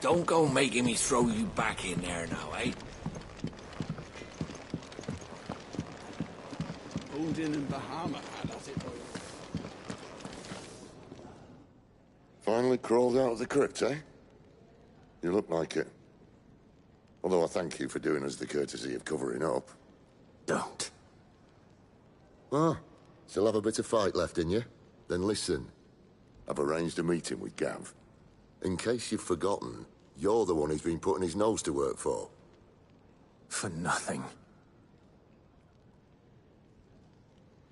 Don't go making me throw you back in there now, eh? Odin and Bahama had at it. Finally crawled out of the crypt, eh? You look like it. Although I thank you for doing us the courtesy of covering up. Don't. Ah, still have a bit of fight left in you? Then listen. I've arranged a meeting with Gav. In case you've forgotten, you're the one he's been putting his nose to work for. For nothing.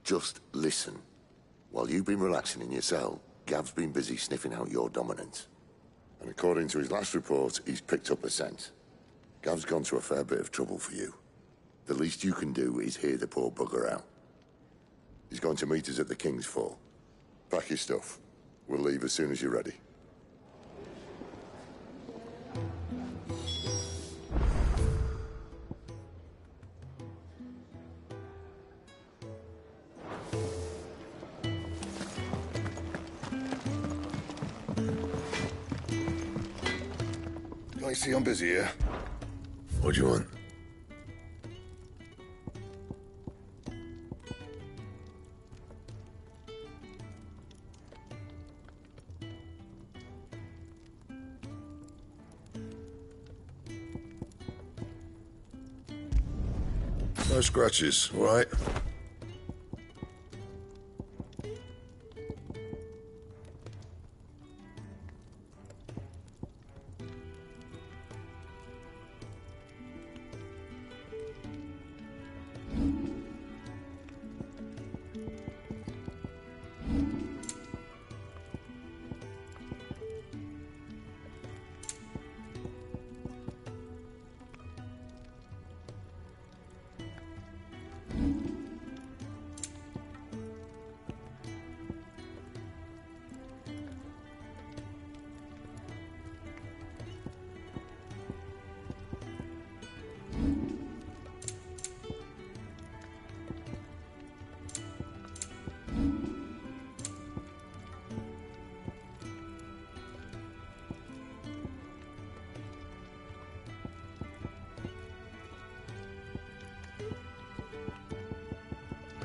Just listen. While you've been relaxing in your cell, Gav's been busy sniffing out your dominance. And according to his last report, he's picked up a scent. Gav's gone to a fair bit of trouble for you. The least you can do is hear the poor bugger out. He's going to meet us at the King's Fall. Pack your stuff. We'll leave as soon as you're ready. I see I'm busy here. What do you want? No scratches, all right?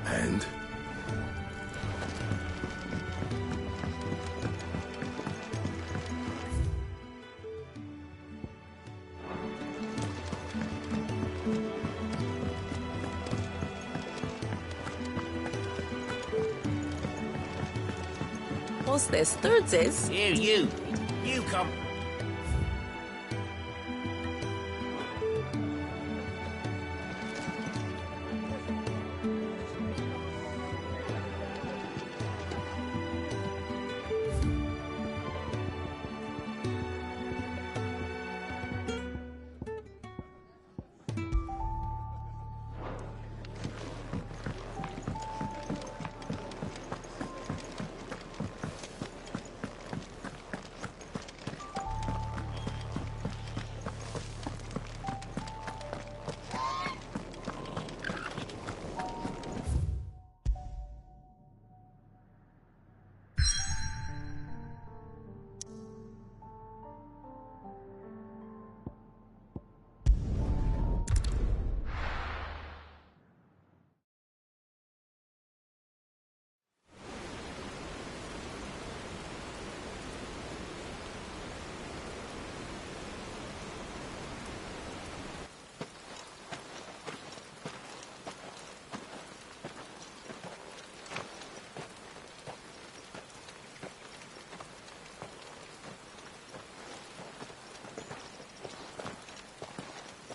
And? What's this? Thirds is? Here, you. You come.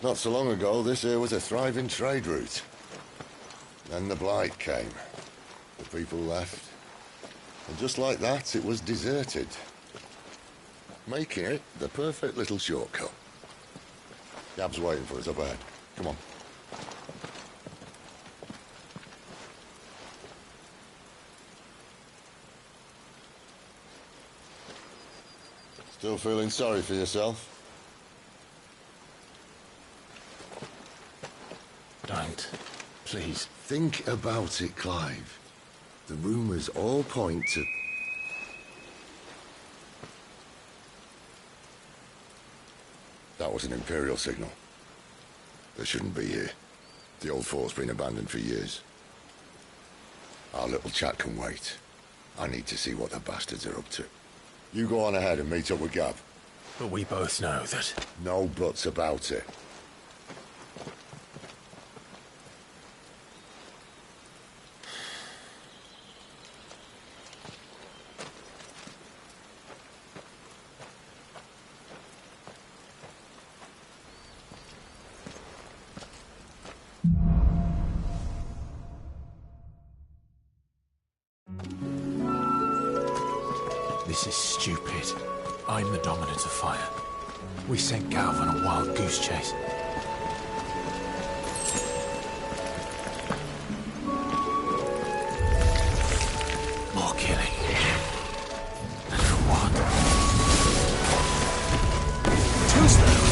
Not so long ago, this here was a thriving trade route. Then the Blight came. The people left. And just like that, it was deserted. Making it the perfect little shortcut. Gab's waiting for us up ahead. Come on. Still feeling sorry for yourself? Don't. Please. Think about it, Clive. The rumours all point to... That was an Imperial signal. They shouldn't be here. The old fort's been abandoned for years. Our little chat can wait. I need to see what the bastards are up to. You go on ahead and meet up with Gav. But we both know that... No buts about it. This is stupid. I'm the Dominant of Fire. We sent Gav on a wild goose chase. More killing. And for what? Too slow.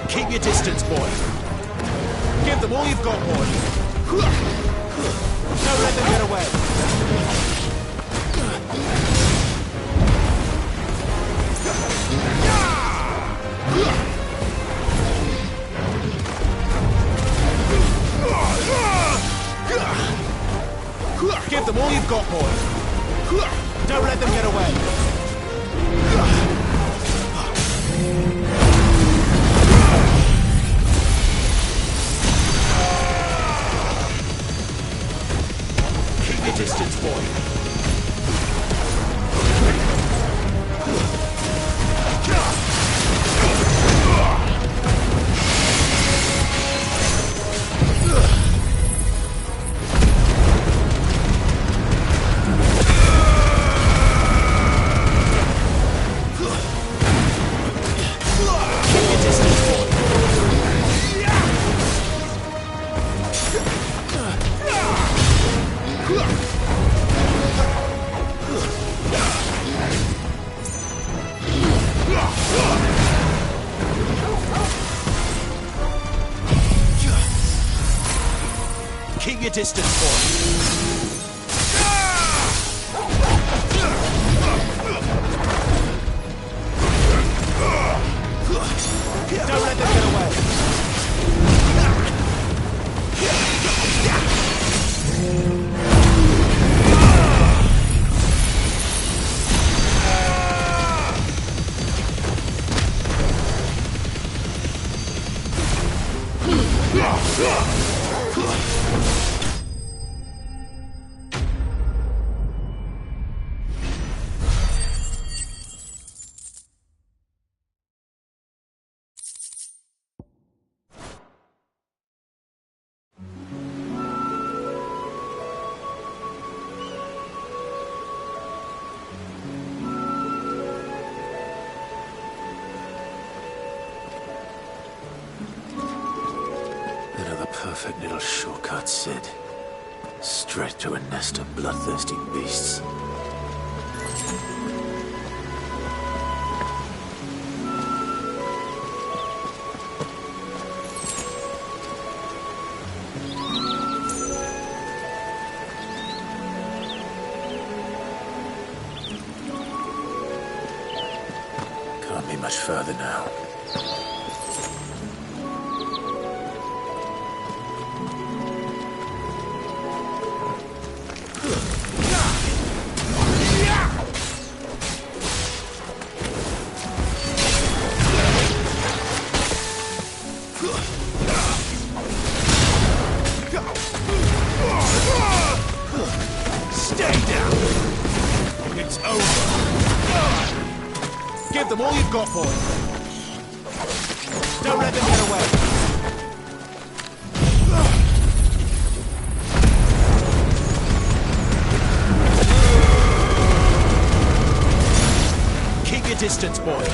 Keep your distance, boy. Give them all you've got, boy. Don't let them get away. Give them all you've got, boy. Don't let them get away. Keep your distance, boy. Keep your distance, boy. Don't let them get away. perfect little shortcut, Sid. Straight to a nest of bloodthirsty beasts. Can't be much further now. Stay down! It's over! Give them all you've got, boy! Don't let them get away! Keep your distance, boy!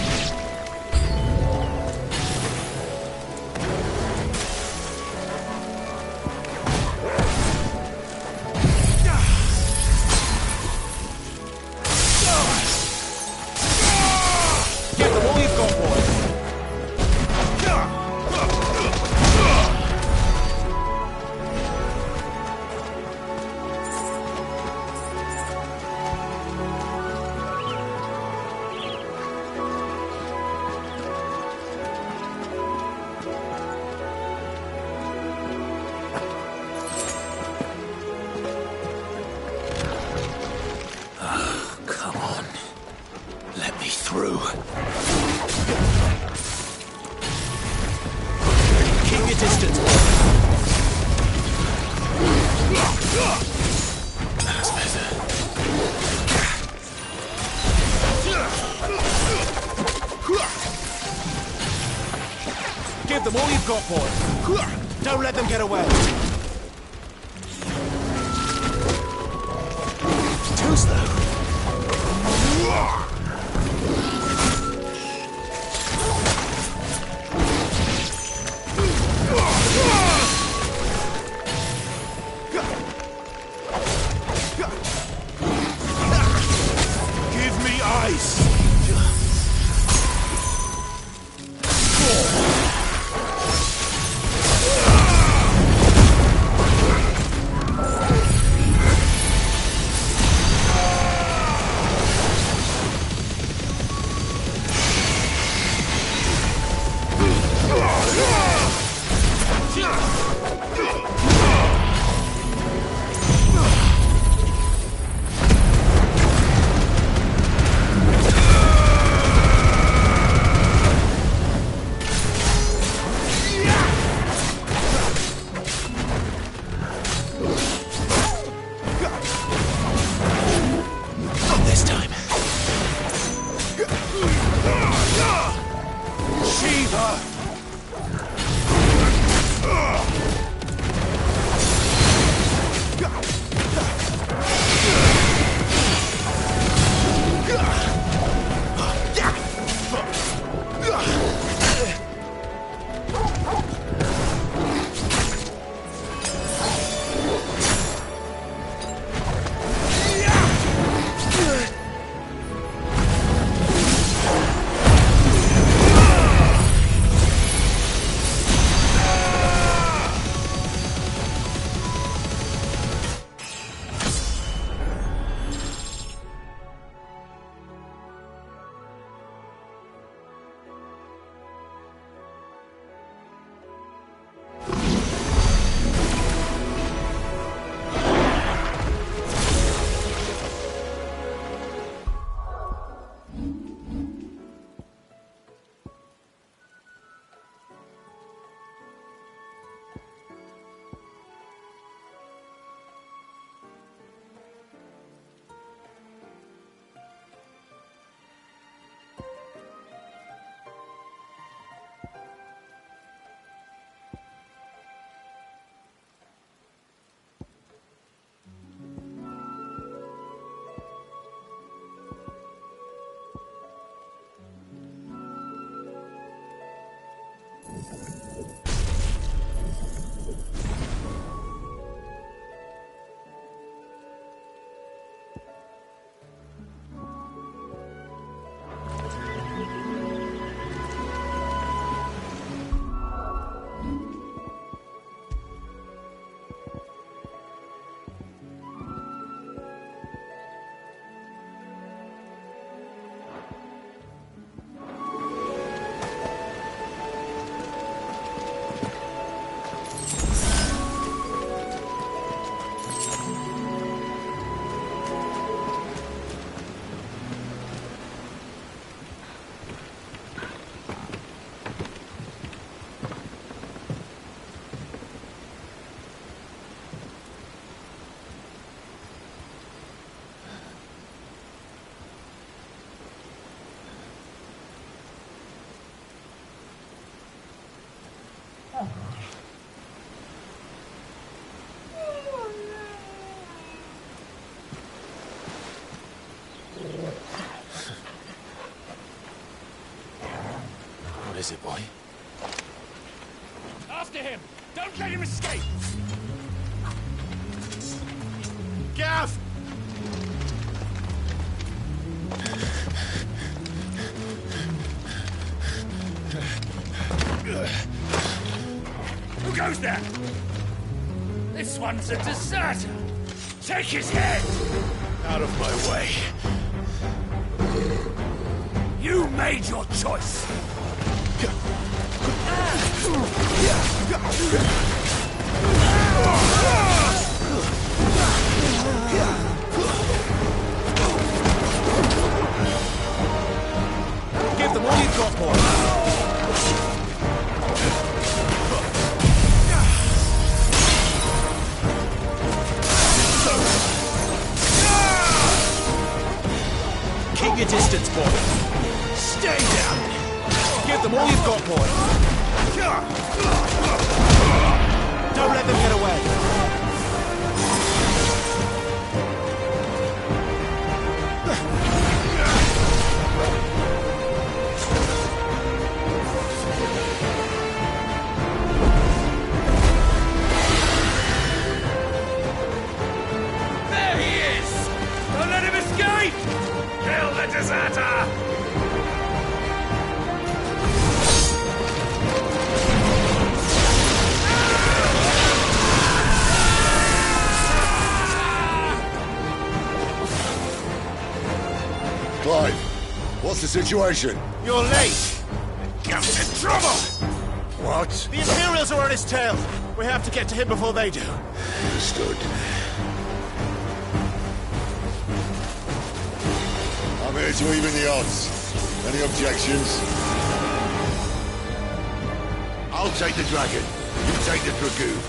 Come on. Let me through. Keep your distance. That's better. Give them all you've got, boy. Don't let them get away. Too slow. Give me ice. is it, boy? After him! Don't let him escape! Gav! Who goes there? This one's a deserter! Take his head! Out of my way. You made your choice! Give them all you've got, boy! Keep your distance, boy. Stay down. Give them all you've got, boy. Don't let them get away. There he is! Don't let him escape! Kill the deserter! Clive, what's the situation? You're late! Gav's in trouble! What? The Imperials are on his tail! We have to get to him before they do. Understood. I'm here to even the odds. Any objections? I'll take the dragon. You take the dragoon.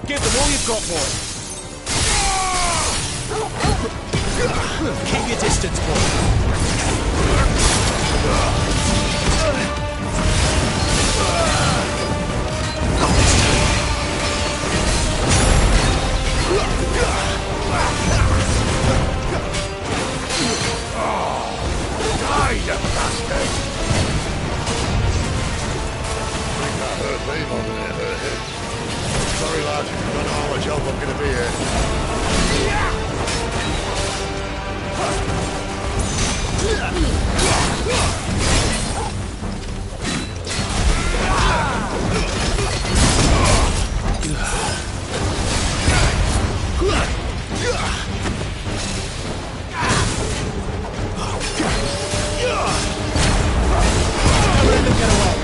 Give them all you've got, boy. Keep your distance, boy. Die, you bastard! I think that hurt me more than it hurt him. Sorry, lad. Don't know how much help I'm gonna be here. Let them get away.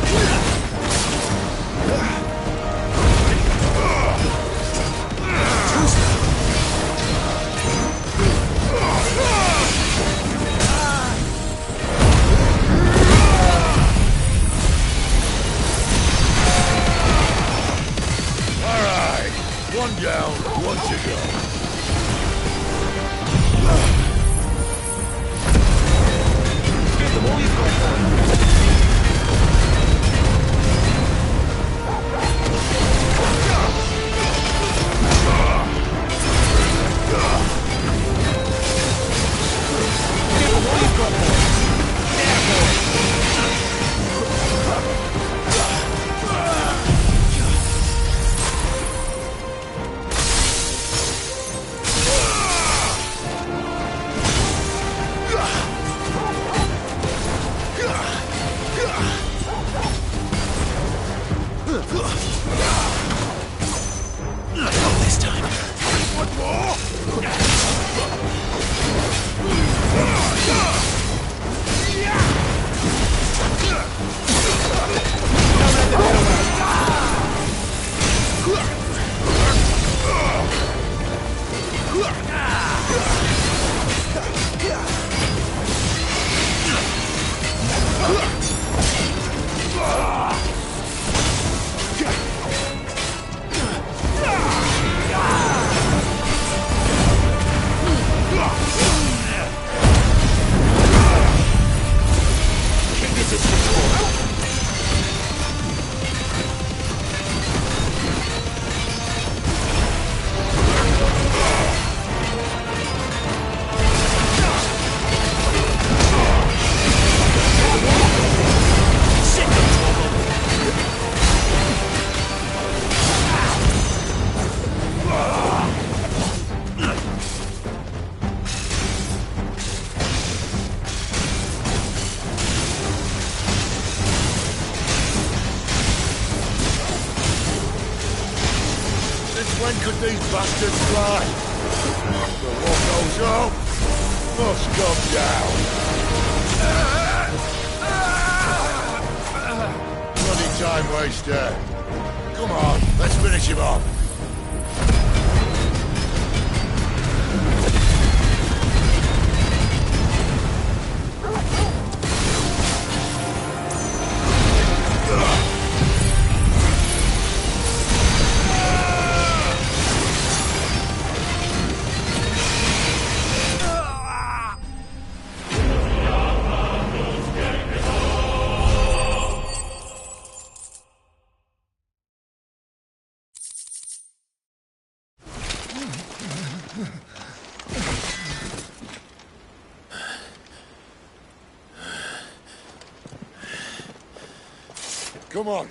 All right. One down, one to go. these bastards fly. But what goes up must come down. Bloody time waster. Come on, let's finish him off. Come on.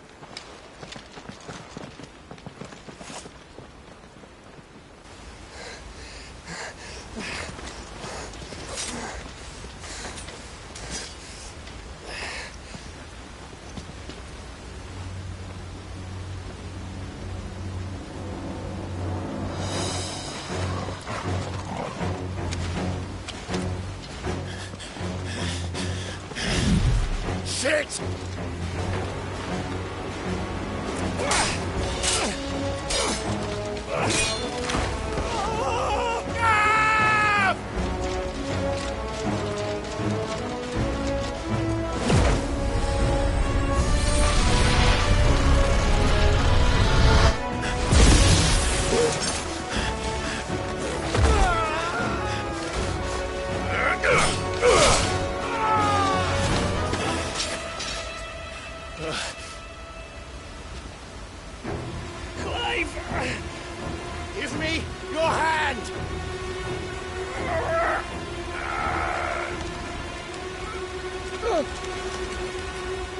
Shit! Give me your hand!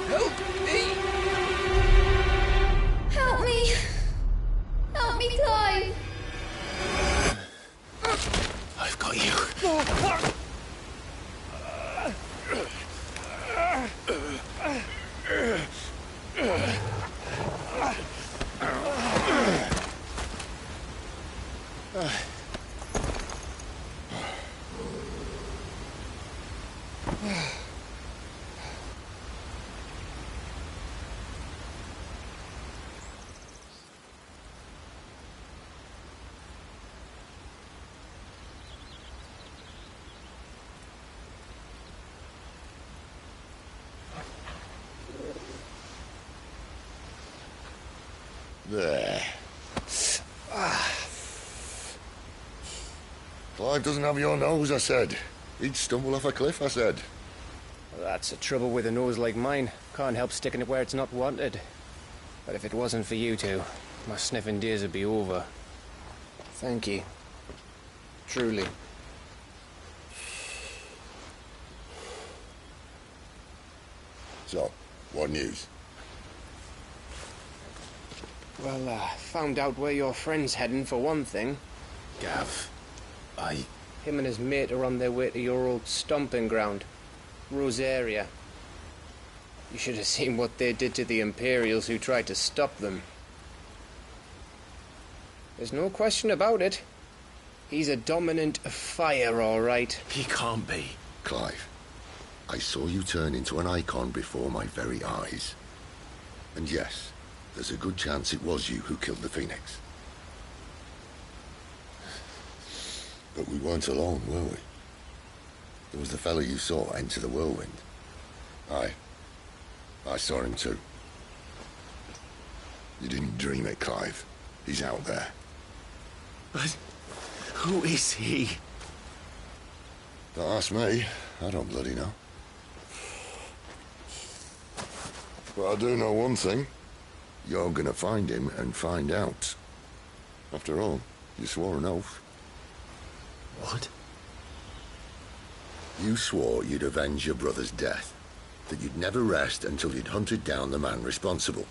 Help me! Help me! Help me, Clive! I've got you. There. Clive doesn't have your nose, I said. He'd stumble off a cliff, I said. That's the trouble with a nose like mine. Can't help sticking it where it's not wanted. But if it wasn't for you two, my sniffing days would be over. Thank you. Truly. So, what news? Well, found out where your friend's heading, for one thing. Gav, Him and his mate are on their way to your old stomping ground, Rosaria. You should have seen what they did to the Imperials who tried to stop them. There's no question about it. He's a dominant fire, all right. He can't be. Clive, I saw you turn into an icon before my very eyes. And yes, there's a good chance it was you who killed the Phoenix. But we weren't alone, were we? There was the fellow you saw enter the whirlwind. I saw him too. You didn't dream it, Clive. He's out there. But who is he? Don't ask me. I don't bloody know. But I do know one thing. You're gonna find him and find out. After all, you swore an oath. What? You swore you'd avenge your brother's death. That you'd never rest until you'd hunted down the man responsible.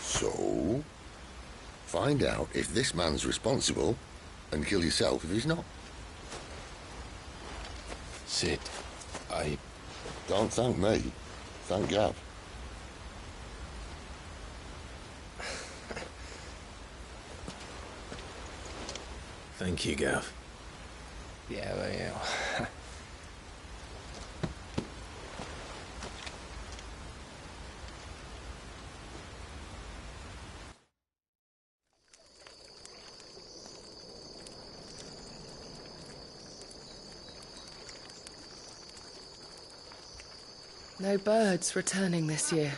So, find out if this man's responsible and kill yourself if he's not. Sid, Don't thank me. Thank Gav. Thank you, Gav. Yeah, well, yeah. No birds returning this year.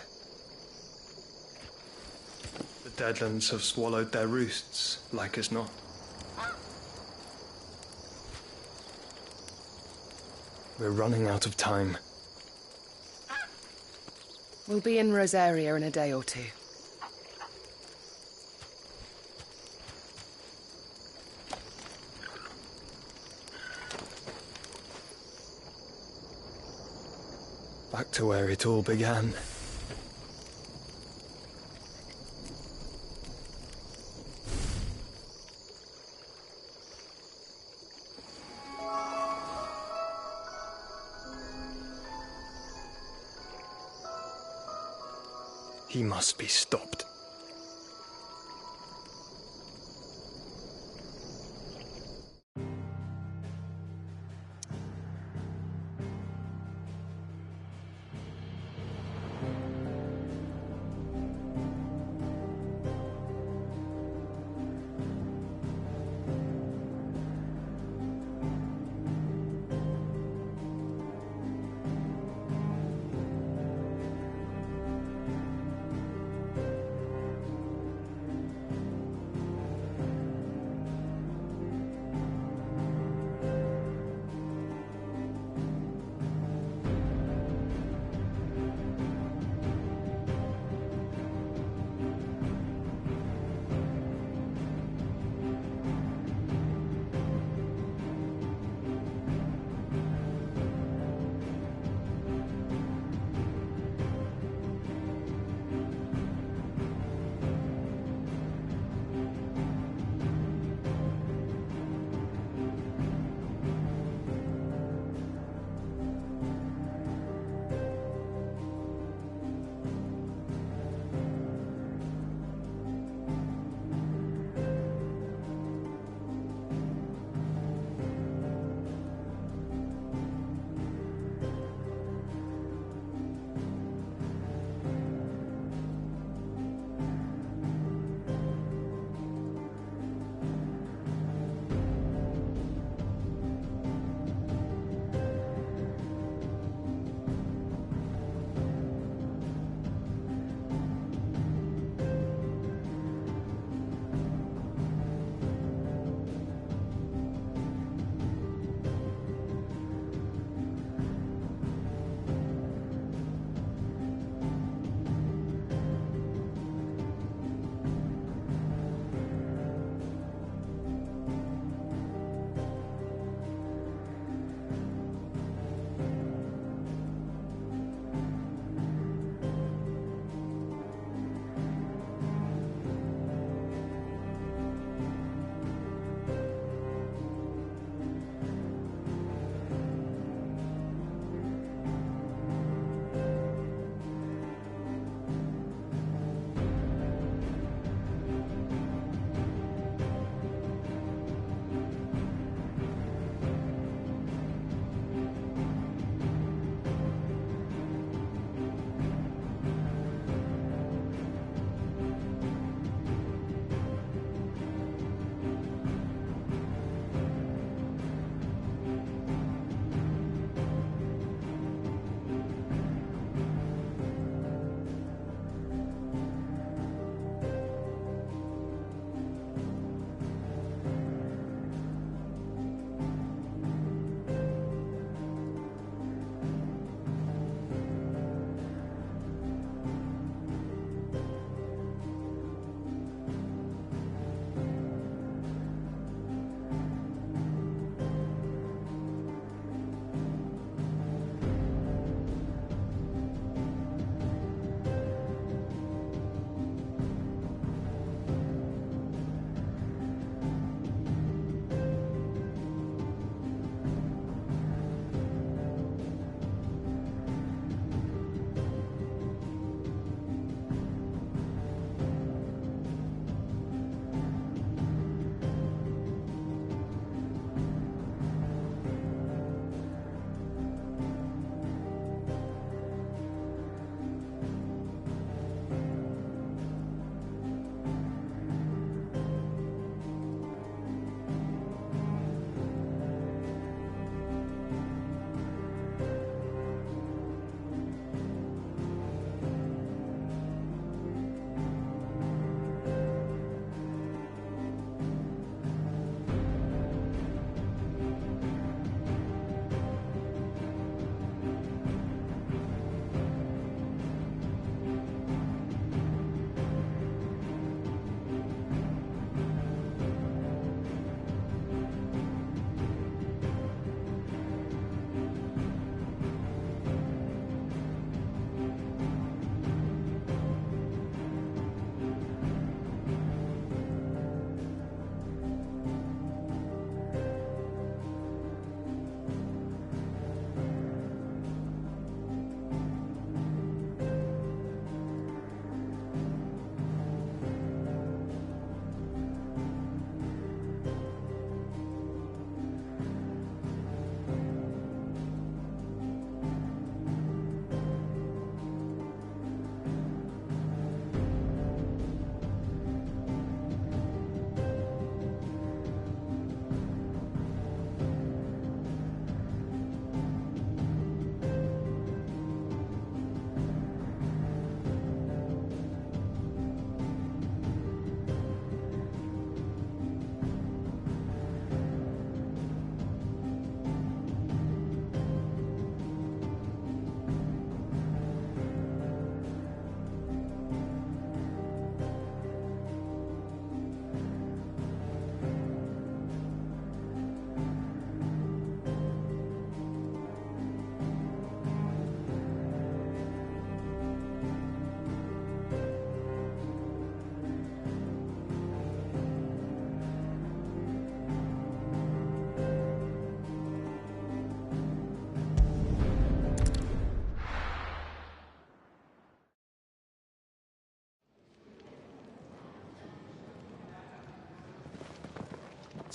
The Deadlands have swallowed their roosts, like as not. We're running out of time. We'll be in Rosaria in a day or two. Back to where it all began. He must be stopped.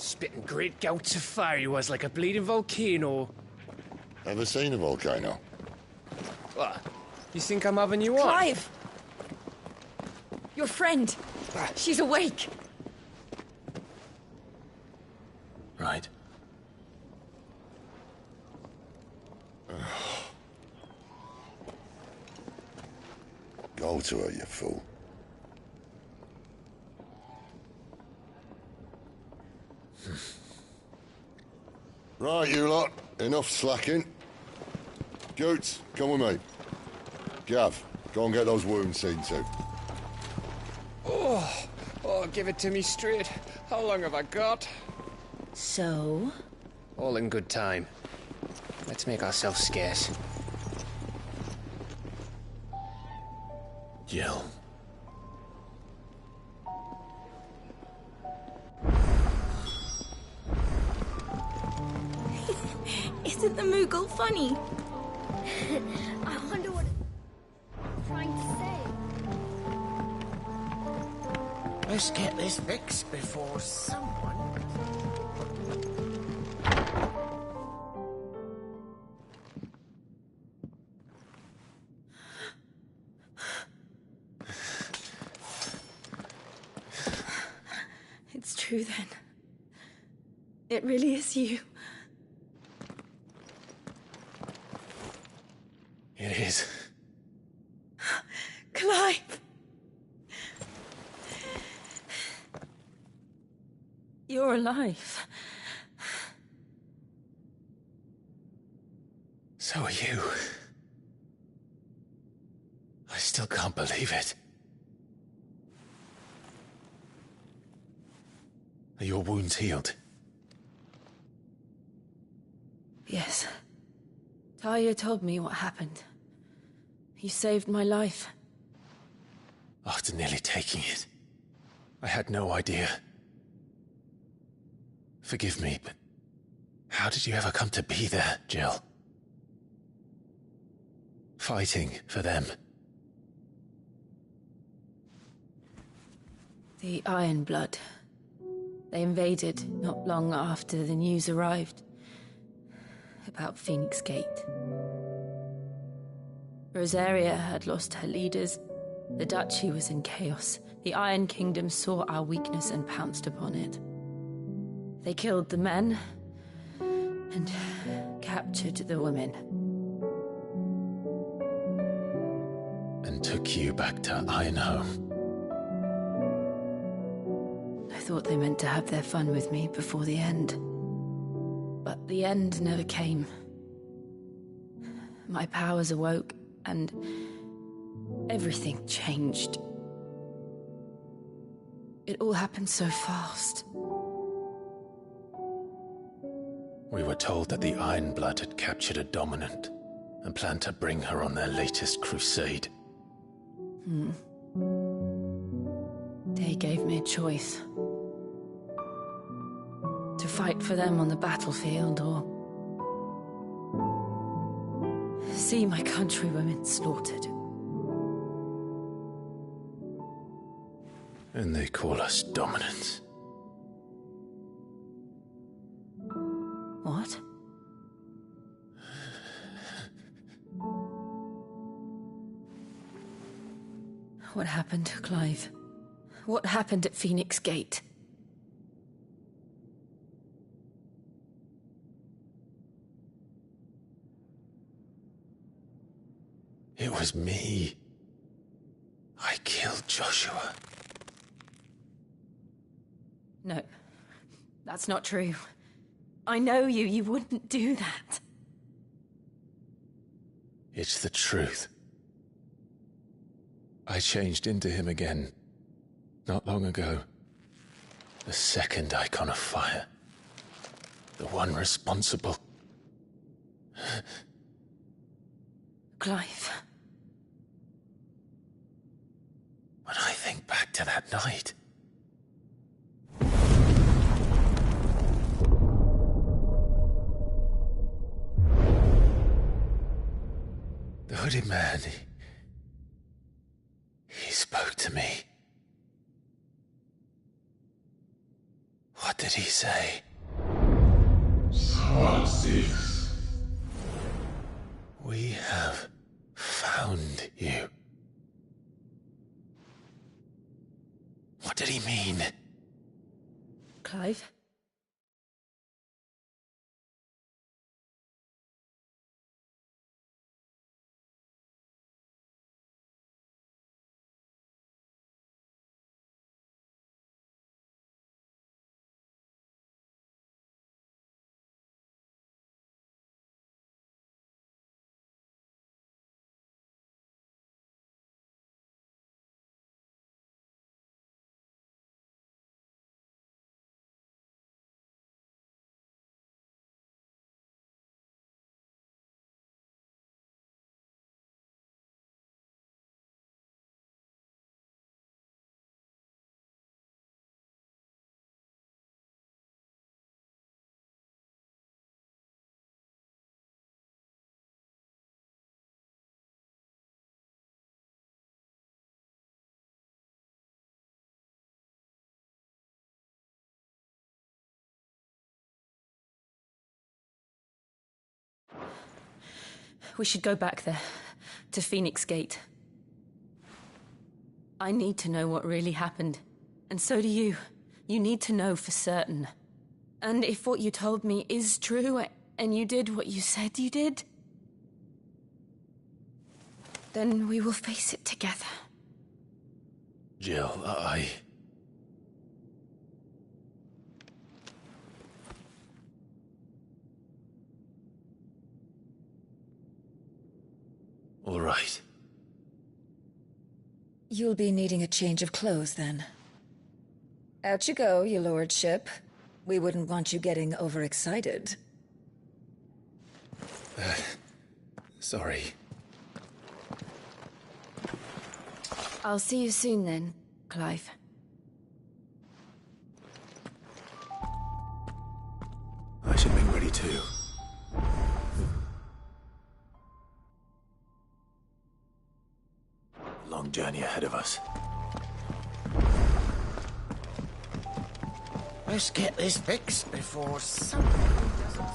Spitting great gouts of fire he was, like a bleeding volcano. Ever seen a volcano? What? You think I'm having you on? Clive! Your friend. She's awake. Right. Go to her, you fool. Right, you lot. Enough slacking. Goots, come with me. Gav, go and get those wounds seen to. Oh, give it to me straight. How long have I got? So? All in good time. Let's make ourselves scarce. Jill. Isn't the Moogle funny? I wonder what it's trying to say. Let's get this fixed before someone... It's true then. It really is you. It is. Clive! You're alive. So are you. I still can't believe it. Are your wounds healed? Yes. Talia told me what happened. You saved my life. After nearly taking it, I had no idea. Forgive me, but how did you ever come to be there, Jill? Fighting for them. The Iron Blood. They invaded not long after the news arrived about Phoenix Gate. Rosaria had lost her leaders. The Duchy was in chaos. The Iron Kingdom saw our weakness and pounced upon it. They killed the men and captured the women. And took you back to Ironhome. I thought they meant to have their fun with me before the end. But the end never came. My powers awoke, and everything changed. It all happened so fast. We were told that the Iron Blood had captured a dominant and planned to bring her on their latest crusade. They gave me a choice. To fight for them on the battlefield, or see my countrywomen slaughtered. And they call us dominants. What? What happened, Clive? What happened at Phoenix Gate? It was me. I killed Joshua. No, that's not true. I know you. You wouldn't do that. It's the truth. I changed into him again, not long ago. The second icon of fire. The one responsible. Clive. When I think back to that night... The hooded man, he spoke to me. What did did he say? Smart 6. We have found you. What did he mean? Clive? We should go back there, to Phoenix Gate. I need to know what really happened. And so do you. You need to know for certain. And if what you told me is true, and you did what you said you did, then we will face it together. Jill, All right. You'll be needing a change of clothes, then. Out you go, your lordship. We wouldn't want you getting overexcited. Sorry. I'll see you soon then, Clive. I should make ready too. Long journey ahead of us. Let's get this fixed before someone doesn't.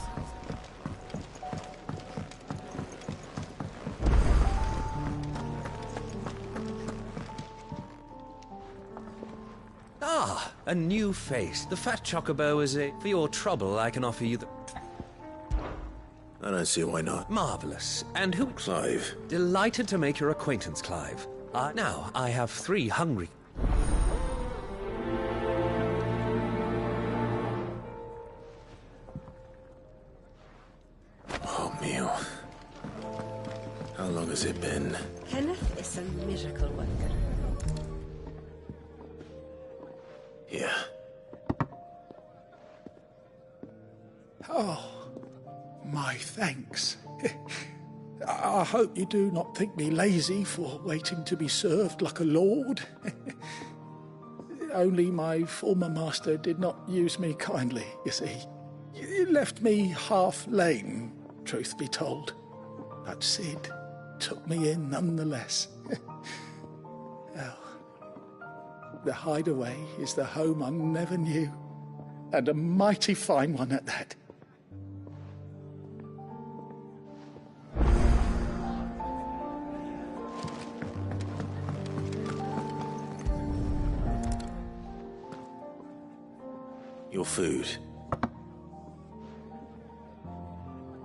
Ah, a new face. The fat chocobo is a... For your trouble, I can offer you the... I don't see why not. Marvelous. And who... Clive. Delighted to make your acquaintance, Clive. Now, I have 3 hungry... Oh, Mio. How long has it been? Kenneth is a miracle worker. Yeah. Oh, my thanks. I hope you do not think me lazy for waiting to be served like a lord. Only my former master did not use me kindly, you see. He left me half lame, truth be told. But Sid took me in nonetheless. Well, the Hideaway is the home I never knew, and a mighty fine one at that. Your food.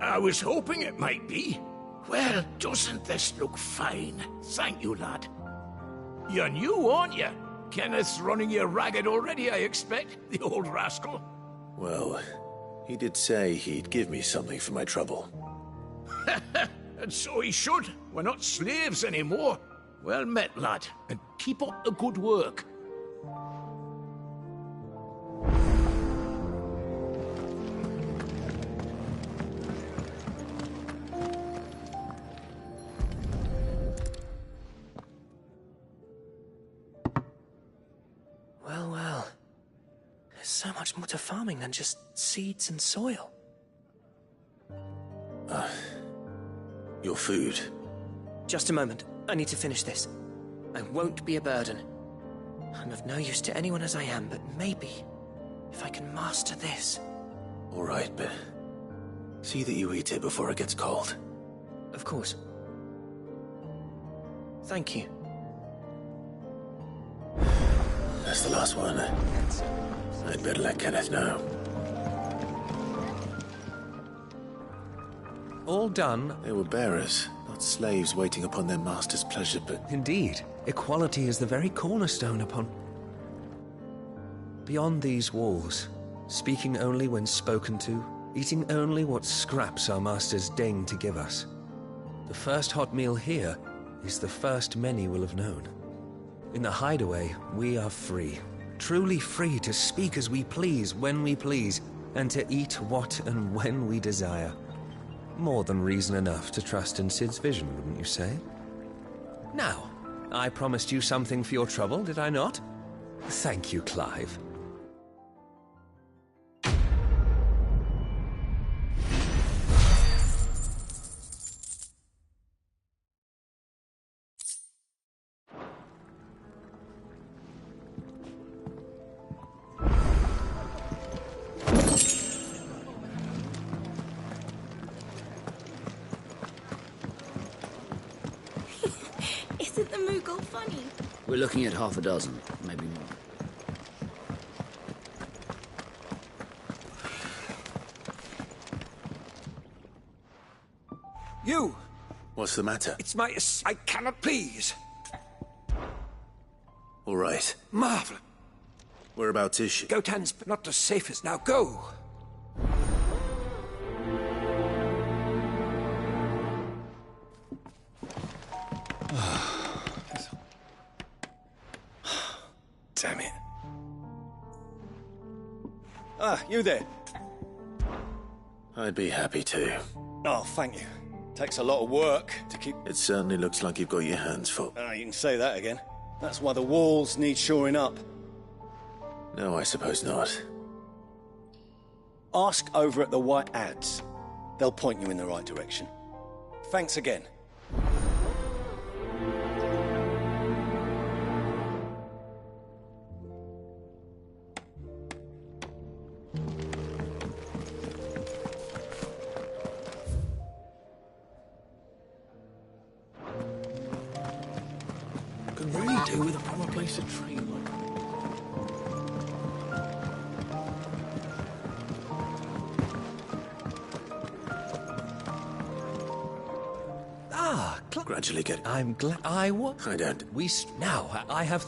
I was hoping it might be. Well, doesn't this look fine? Thank you, lad. You're new, aren't you? Kenneth's running you ragged already, I expect, the old rascal. Well, he did say he'd give me something for my trouble. And so he should. We're not slaves anymore. Well met, lad, and keep up the good work. Well. There's so much more to farming than just seeds and soil. Your food. Just a moment. I need to finish this. I won't be a burden. I'm of no use to anyone as I am, but maybe If I can master this. All right, but see that you eat it before it gets cold. Of course. Thank you. That's the last one. I'd better let Kenneth know. All done? They were bearers, not slaves waiting upon their master's pleasure, but... Indeed. Equality is the very cornerstone upon... Beyond these walls, speaking only when spoken to, eating only what scraps our masters deign to give us. The first hot meal here is the first many will have known. In the hideaway, we are free. Truly free to speak as we please, when we please, and to eat what and when we desire. More than reason enough to trust in Cid's vision, wouldn't you say? Now, I promised you something for your trouble, did I not? Thank you, Clive. Isn't the Moogle funny? We're looking at half a dozen, maybe more. You! What's the matter? It's my... I cannot please. All right. Marvelous. Whereabouts is she? Gotan's not the safest. Now go! Damn it. Ah, you there? I'd be happy to. Oh, thank you. Takes a lot of work to keep... It certainly looks like you've got your hands full. Ah, you can say that again. That's why the walls need shoring up. No, I suppose not. Ask over at the White Ads. They'll point you in the right direction. Thanks again. Could really do with a proper place to train. Gradually get... I'm glad I what? I don't... Now, I have...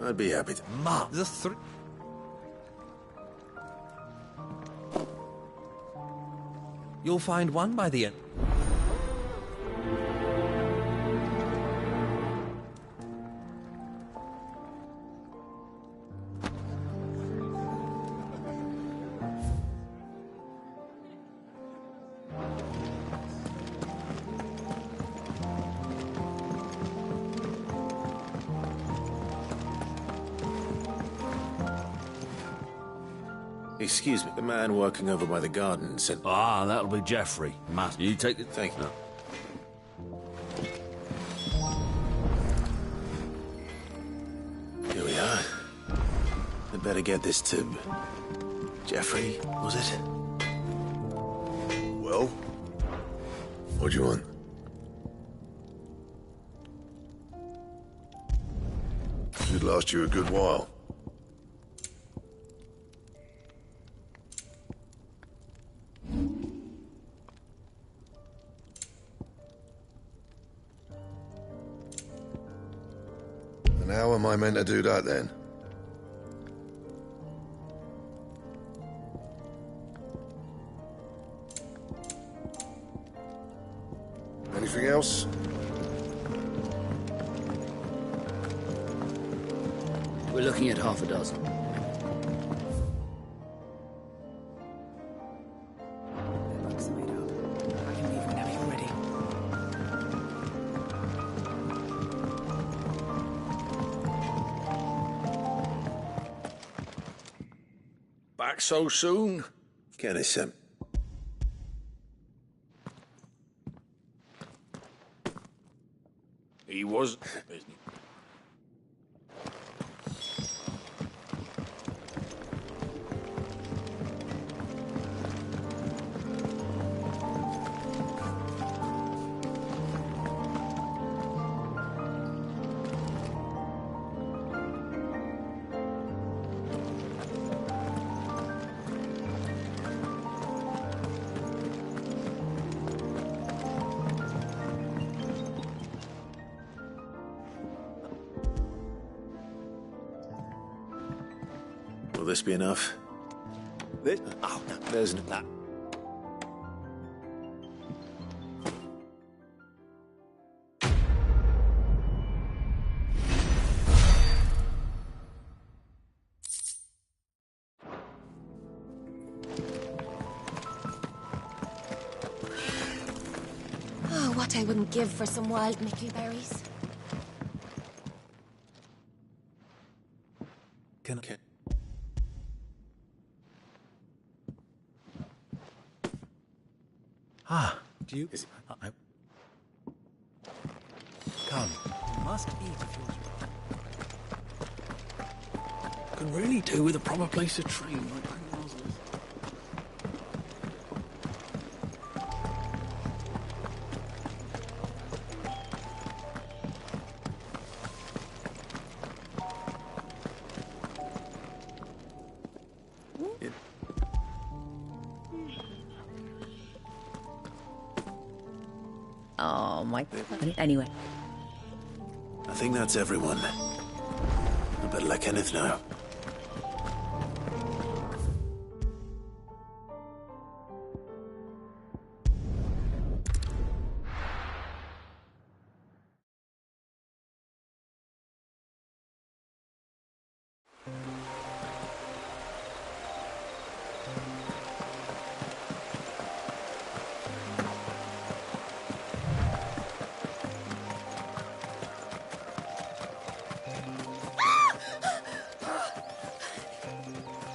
I'd be happy to... The three... You'll find one by the end. Excuse me, the man working over by the garden said... Ah, that'll be Geoffrey. Master, you take it. Thank you. Here we are. I'd better get this to... Geoffrey, was it? Well? What do you want? Should last you a good while. And how am I meant to do that, then? Anything else? We're looking at half a dozen. Back so soon? Kenneth sent... He was... this be enough? This? Oh, no, there's that. Oh, what I wouldn't give for some wild Mickey berries. Can Ah, do you... Come, you must eat if you're... can really do with a proper place to train. Oh, my... Anyway. I think that's everyone. I better let Kenneth know.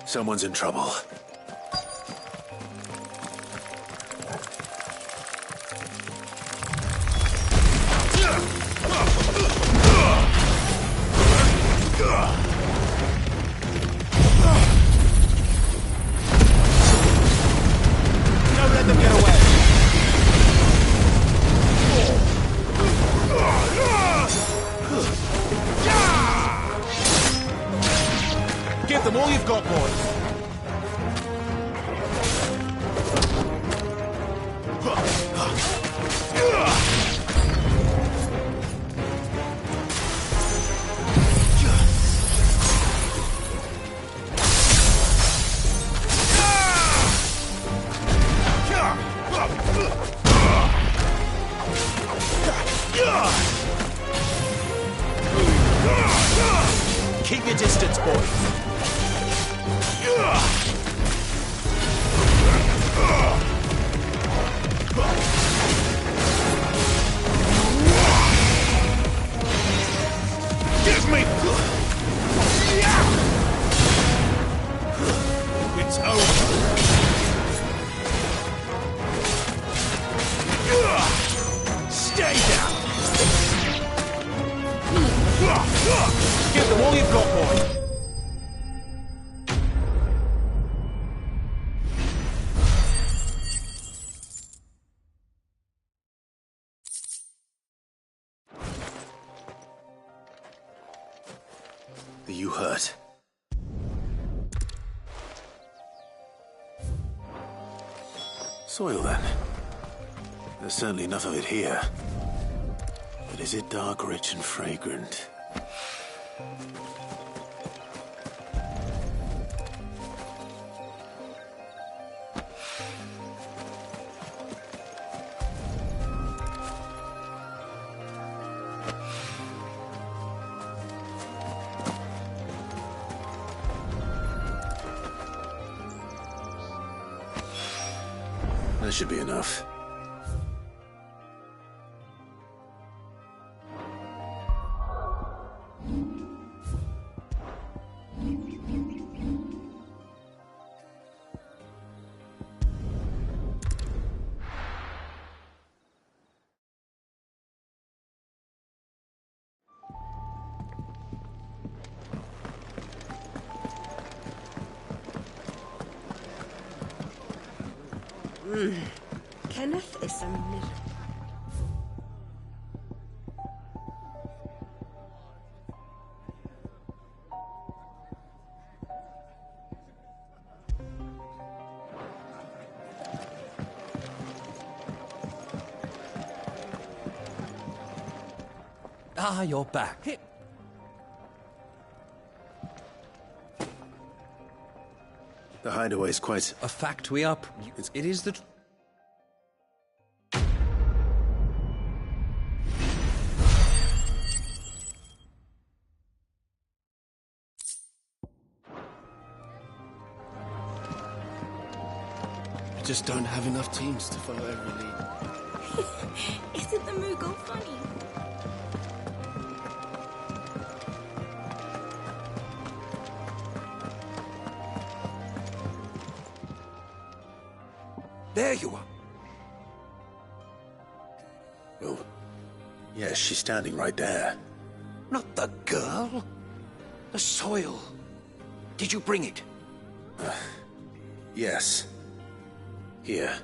Someone's in trouble. Don't let them get away! Give them all you've got, boys! Keep your distance, boys! Give me! It's over! Stay down! Give them all you've got, boy! Are you hurt? Soil, then. There's certainly enough of it here. But is it dark, rich, and fragrant? That should be enough. Kenneth is a miracle. Ah, you're back. The hideaway's quite... A fact we are... It is the... We just don't have enough teams to follow every lead. Isn't the Moogle funny? There you are. Well, yes, she's standing right there. Not the girl. The soil. Did you bring it? Yes. Here.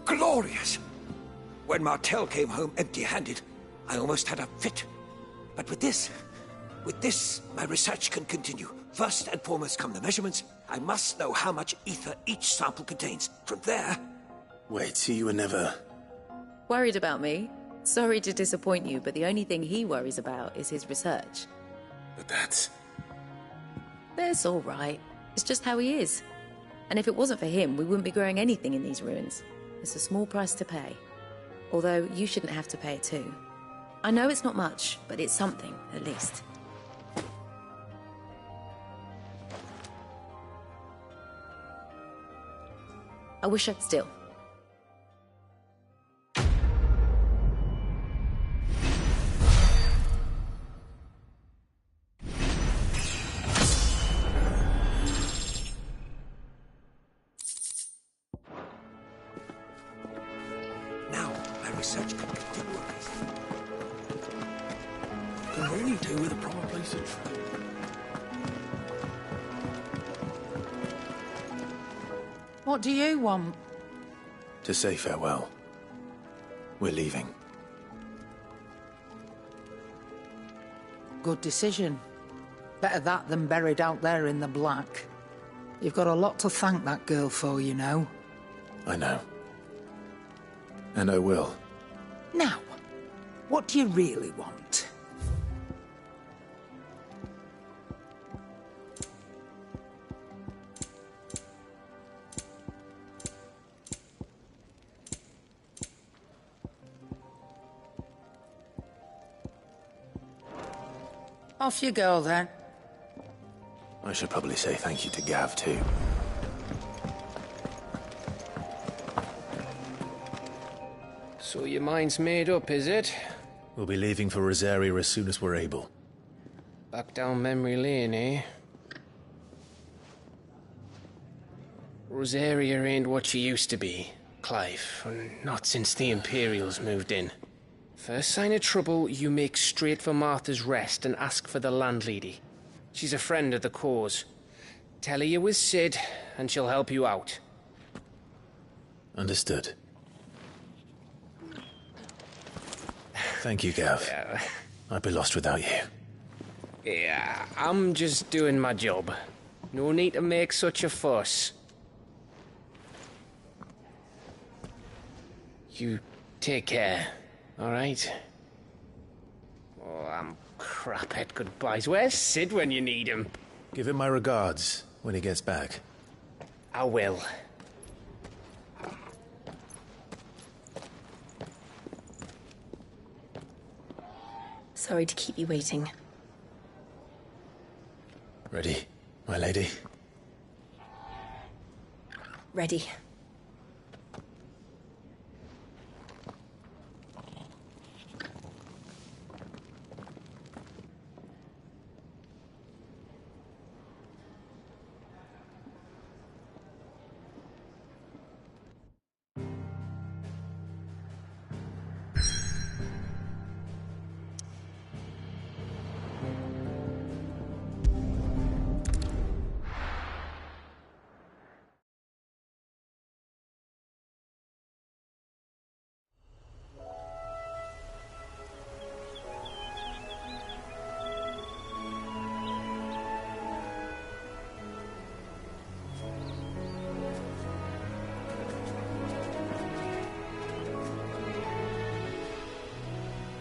Glorious! When Martel came home empty-handed, I almost had a fit. But with this, my research can continue. First and foremost come the measurements. I must know how much ether each sample contains. From there... Wait, so you were never... Worried about me? Sorry to disappoint you, but the only thing he worries about is his research. But that's... That's all right. It's just how he is. And if it wasn't for him, we wouldn't be growing anything in these ruins. It's a small price to pay. Although, you shouldn't have to pay it too. I know it's not much, but it's something, at least. I wish I'd still. Now, my research can continue. Can really do with a proper place to travel. What do you want? To say farewell. We're leaving. Good decision. Better that than buried out there in the black. You've got a lot to thank that girl for, you know. I know. And I will. Now, what do you really want? Off you go, then. I should probably say thank you to Gav, too. So your mind's made up, is it? We'll be leaving for Rosaria as soon as we're able. Back down memory lane, eh? Rosaria ain't what she used to be, Clive. Not since the Imperials moved in. First sign of trouble, you make straight for Martha's Rest and ask for the landlady. She's a friend of the cause. Tell her you're with Cid, and she'll help you out. Understood. Thank you, Gav. Yeah. I'd be lost without you. Yeah, I'm just doing my job. No need to make such a fuss. You take care, all right? Oh, I'm crap at goodbyes. Where's Cid when you need him? Give him my regards when he gets back. I will. Sorry to keep you waiting. Ready, my lady? Ready.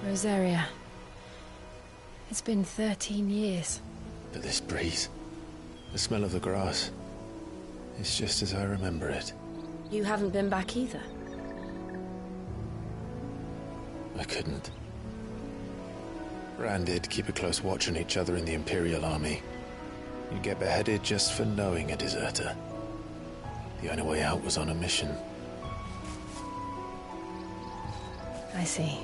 Rosaria. It's been 13 years. But this breeze, the smell of the grass, it's just as I remember it. You haven't been back either. I couldn't. Rand did keep a close watch on each other in the Imperial Army. You'd get beheaded just for knowing a deserter. The only way out was on a mission. I see.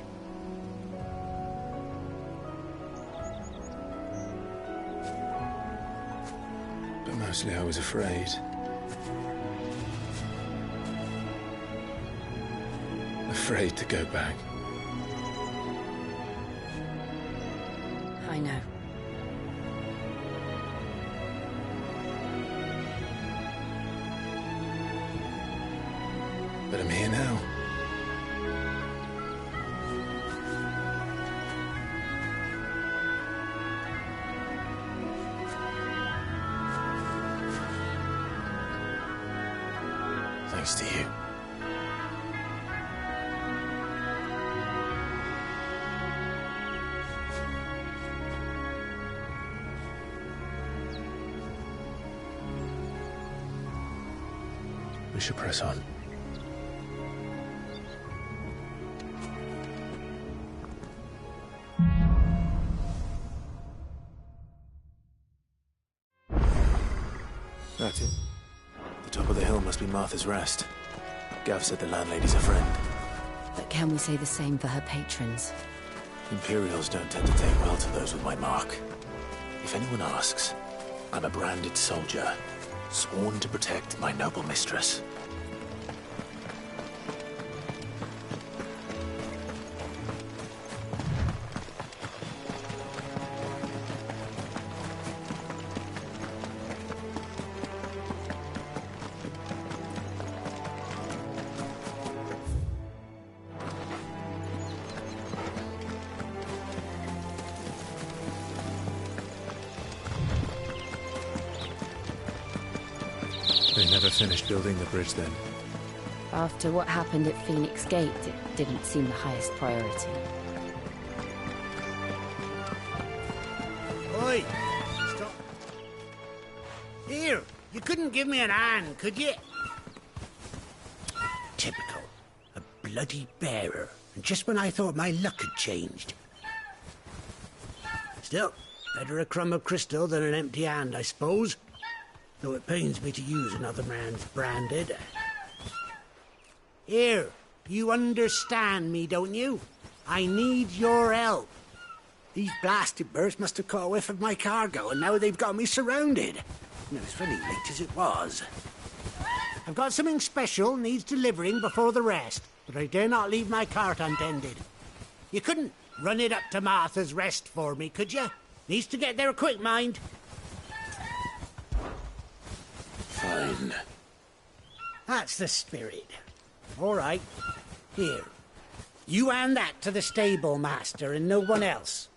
But mostly I was afraid. Afraid to go back. I know. But I'm here now. Thanks to you. We should press on. That's it. The top of the hill must be Martha's Rest. Gav said the landlady's a friend. But can we say the same for her patrons? Imperials don't tend to take well to those with my mark. If anyone asks, I'm a branded soldier, sworn to protect my noble mistress. They never finished building the bridge then. After what happened at Phoenix Gate, it didn't seem the highest priority. Oi! Stop. Here, you couldn't give me an hand, could you? Typical. A bloody bearer. And just when I thought my luck had changed. Still, better a crumb of crystal than an empty hand, I suppose. Though it pains me to use another man's branded. Here, you understand me, don't you? I need your help. These blasted birds must have caught a whiff of my cargo, and now they've got me surrounded. And it was very late as it was. I've got something special needs delivering before the rest, but I dare not leave my cart untended. You couldn't run it up to Martha's Rest for me, could you? Needs to get there quick, mind. Fine. That's the spirit. All right. Here. You hand that to the stable master and no one else.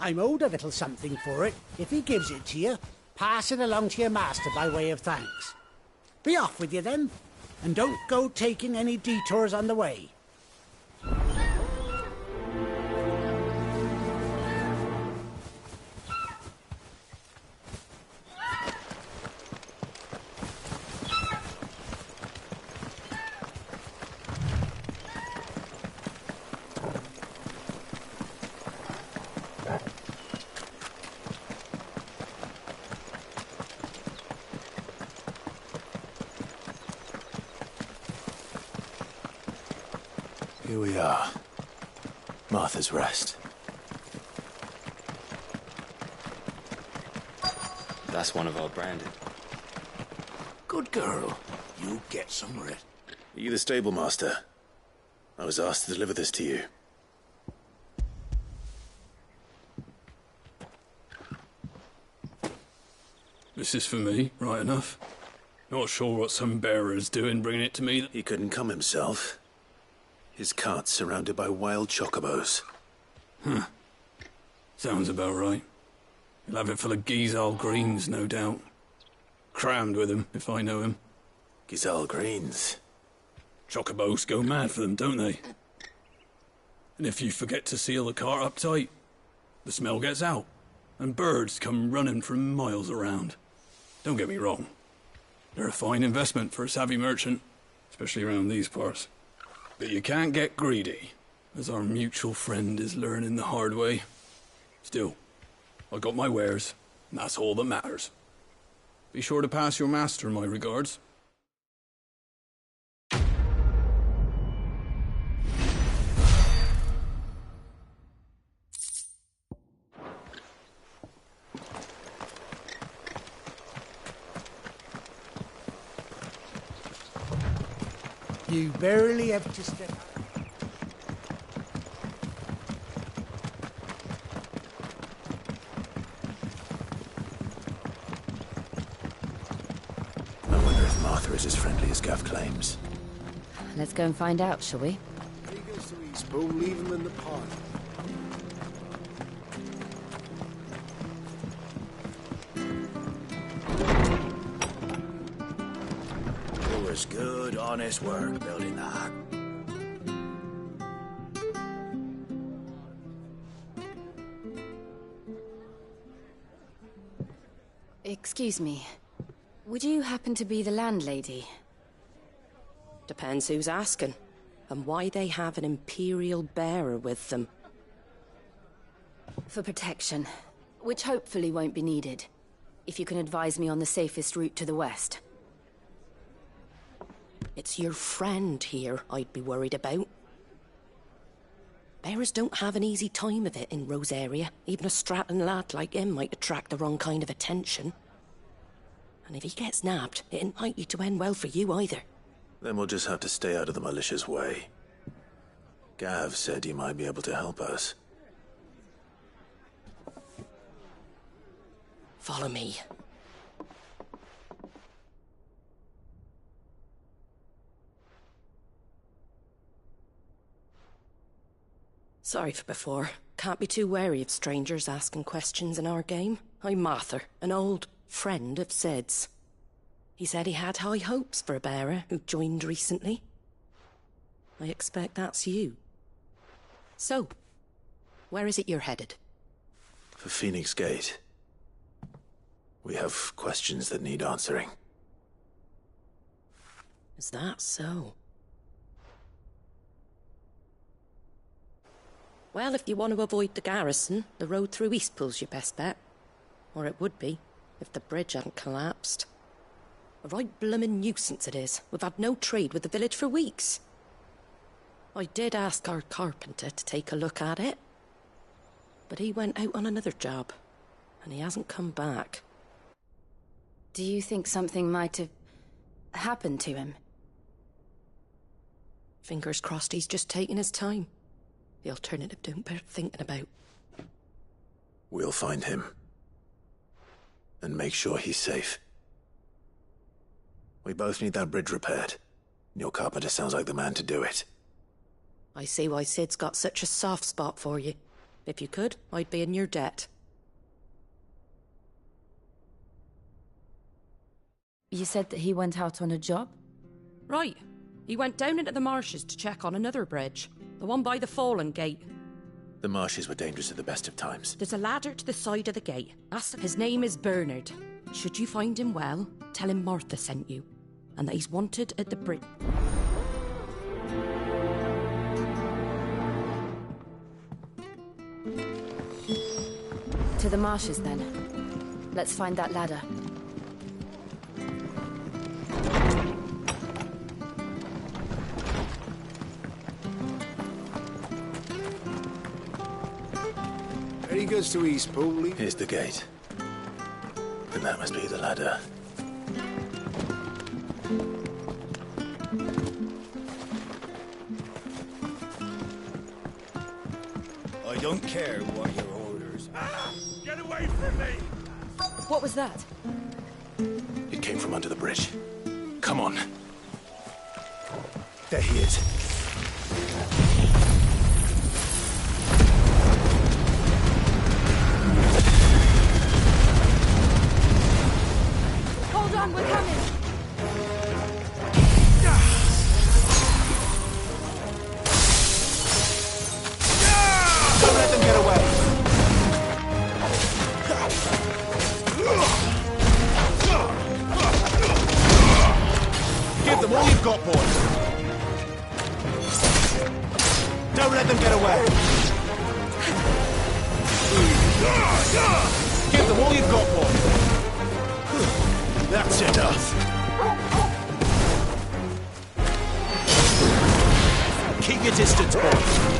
I'm owed a little something for it. If he gives it to you, pass it along to your master by way of thanks. Be off with you then, and don't go taking any detours on the way. Here we are. Martha's Rest. That's one of our branded. Good girl. You get some rest. Are you the stable master? I was asked to deliver this to you. This is for me, right enough. Not sure what some bearer's doing bringing it to me. He couldn't come himself. His cart's surrounded by wild chocobos. Huh. Sounds about right. He'll have it full of Gizal greens, no doubt. Crammed with him, if I know him. Gizal greens? Chocobos go mad for them, don't they? And if you forget to seal the cart up tight, the smell gets out, and birds come running from miles around. Don't get me wrong. They're a fine investment for a savvy merchant, especially around these parts. But you can't get greedy, as our mutual friend is learning the hard way. Still, I got my wares, and that's all that matters. Be sure to pass your master my regards. You barely have to step out. I wonder if Martha is as friendly as Gav claims. Let's go and find out, shall we? He goes to East Bull, leave him in the park. It was good, honest work building that. Excuse me. Would you happen to be the landlady? Depends who's asking, and why they have an Imperial bearer with them. For protection, which hopefully won't be needed. If you can advise me on the safest route to the west. It's your friend here I'd be worried about. Bearers don't have an easy time of it in Rosaria. Even a strapping lad like him might attract the wrong kind of attention. And if he gets nabbed, it ain't likely to end well for you either. Then we'll just have to stay out of the malicious way. Gav said he might be able to help us. Follow me. Sorry for before. Can't be too wary of strangers asking questions in our game. I'm Martha, an old friend of Sid's. He said he had high hopes for a bearer who joined recently. I expect that's you. So, where is it you're headed? For Phoenix Gate. We have questions that need answering. Is that so? Well, if you want to avoid the garrison, the road through Eastpool's your best bet. Or it would be, if the bridge hadn't collapsed. A right bloomin' nuisance it is. We've had no trade with the village for weeks. I did ask our carpenter to take a look at it. But he went out on another job, and he hasn't come back. Do you think something might have happened to him? Fingers crossed he's just taking his time. The alternative don't bear thinking about. We'll find him. And make sure he's safe. We both need that bridge repaired. Your carpenter sounds like the man to do it. I see why Sid's got such a soft spot for you. If you could, I'd be in your debt. You said that he went out on a job? Right. He went down into the marshes to check on another bridge. The one by the Fallen Gate. The marshes were dangerous at the best of times. There's a ladder to the side of the gate. His name is Bernard. Should you find him well, tell him Martha sent you. And that he's wanted at the bridge. To the marshes, then. Let's find that ladder. He goes to Eastpool. Here's the gate. And that must be the ladder. I don't care what your orders. Get away from me! What was that? It came from under the bridge. Come on. There he is. Hold on, we're coming! Don't let them get away! got, boys. Don't let them get away. Give them all you've got, boys. That's enough. Keep your distance, boys.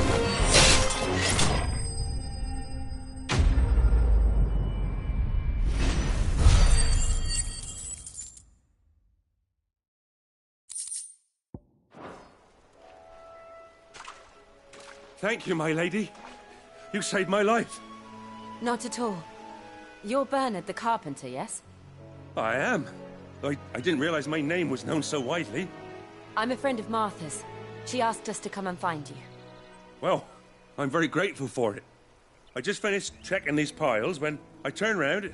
Thank you, my lady. You saved my life. Not at all. You're Bernard the carpenter, yes? I am. I didn't realize my name was known so widely. I'm a friend of Martha's. She asked us to come and find you. Well, I'm very grateful for it. I just finished checking these piles when I turn round.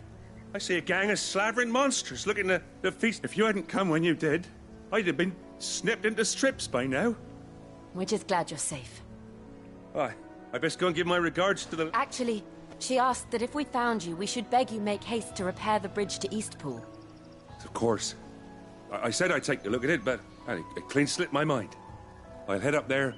I see a gang of slavering monsters looking to feast. If you hadn't come when you did, I'd have been snipped into strips by now. We're just glad you're safe. I best go and give my regards to the... Actually, she asked that if we found you, we should beg you make haste to repair the bridge to Eastpool. Of course. I said I'd take a look at it, but it clean slipped my mind. I'll head up there.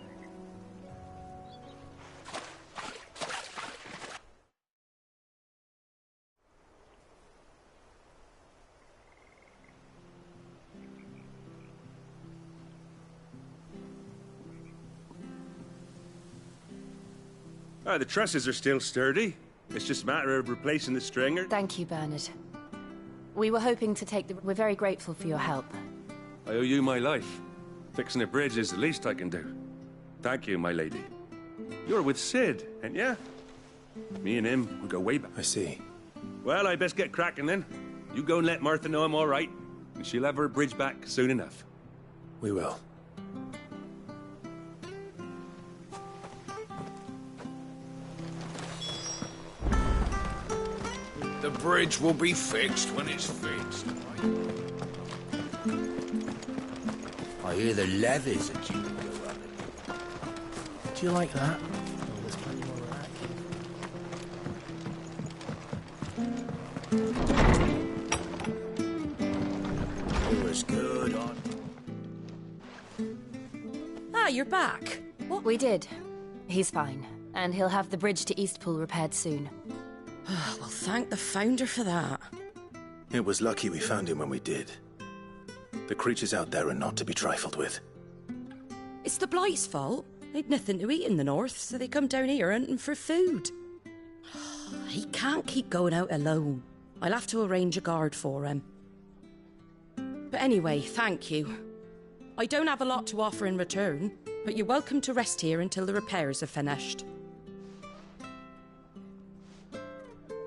The trusses are still sturdy. It's just a matter of replacing the stringer. Thank you, Bernard. We were hoping to take the... We're very grateful for your help. I owe you my life. Fixing a bridge is the least I can do. Thank you, my lady. You're with Sid, ain't ya? Me and him, we go way back. I see. Well, I best get cracking then. You go and let Martha know I'm all right, and she'll have her bridge back soon enough. We will. The bridge will be fixed when it's fixed. I hear the levies are due to go up. Do you like that? It was good on. Ah, you're back. What? We did. He's fine, and he'll have the bridge to Eastpool repaired soon. Well, thank the Founder for that. It was lucky we found him when we did. The creatures out there are not to be trifled with. It's the Blight's fault. They'd nothing to eat in the north, so they come down here hunting for food. He can't keep going out alone. I'll have to arrange a guard for him. But anyway, thank you. I don't have a lot to offer in return, but you're welcome to rest here until the repairs are finished.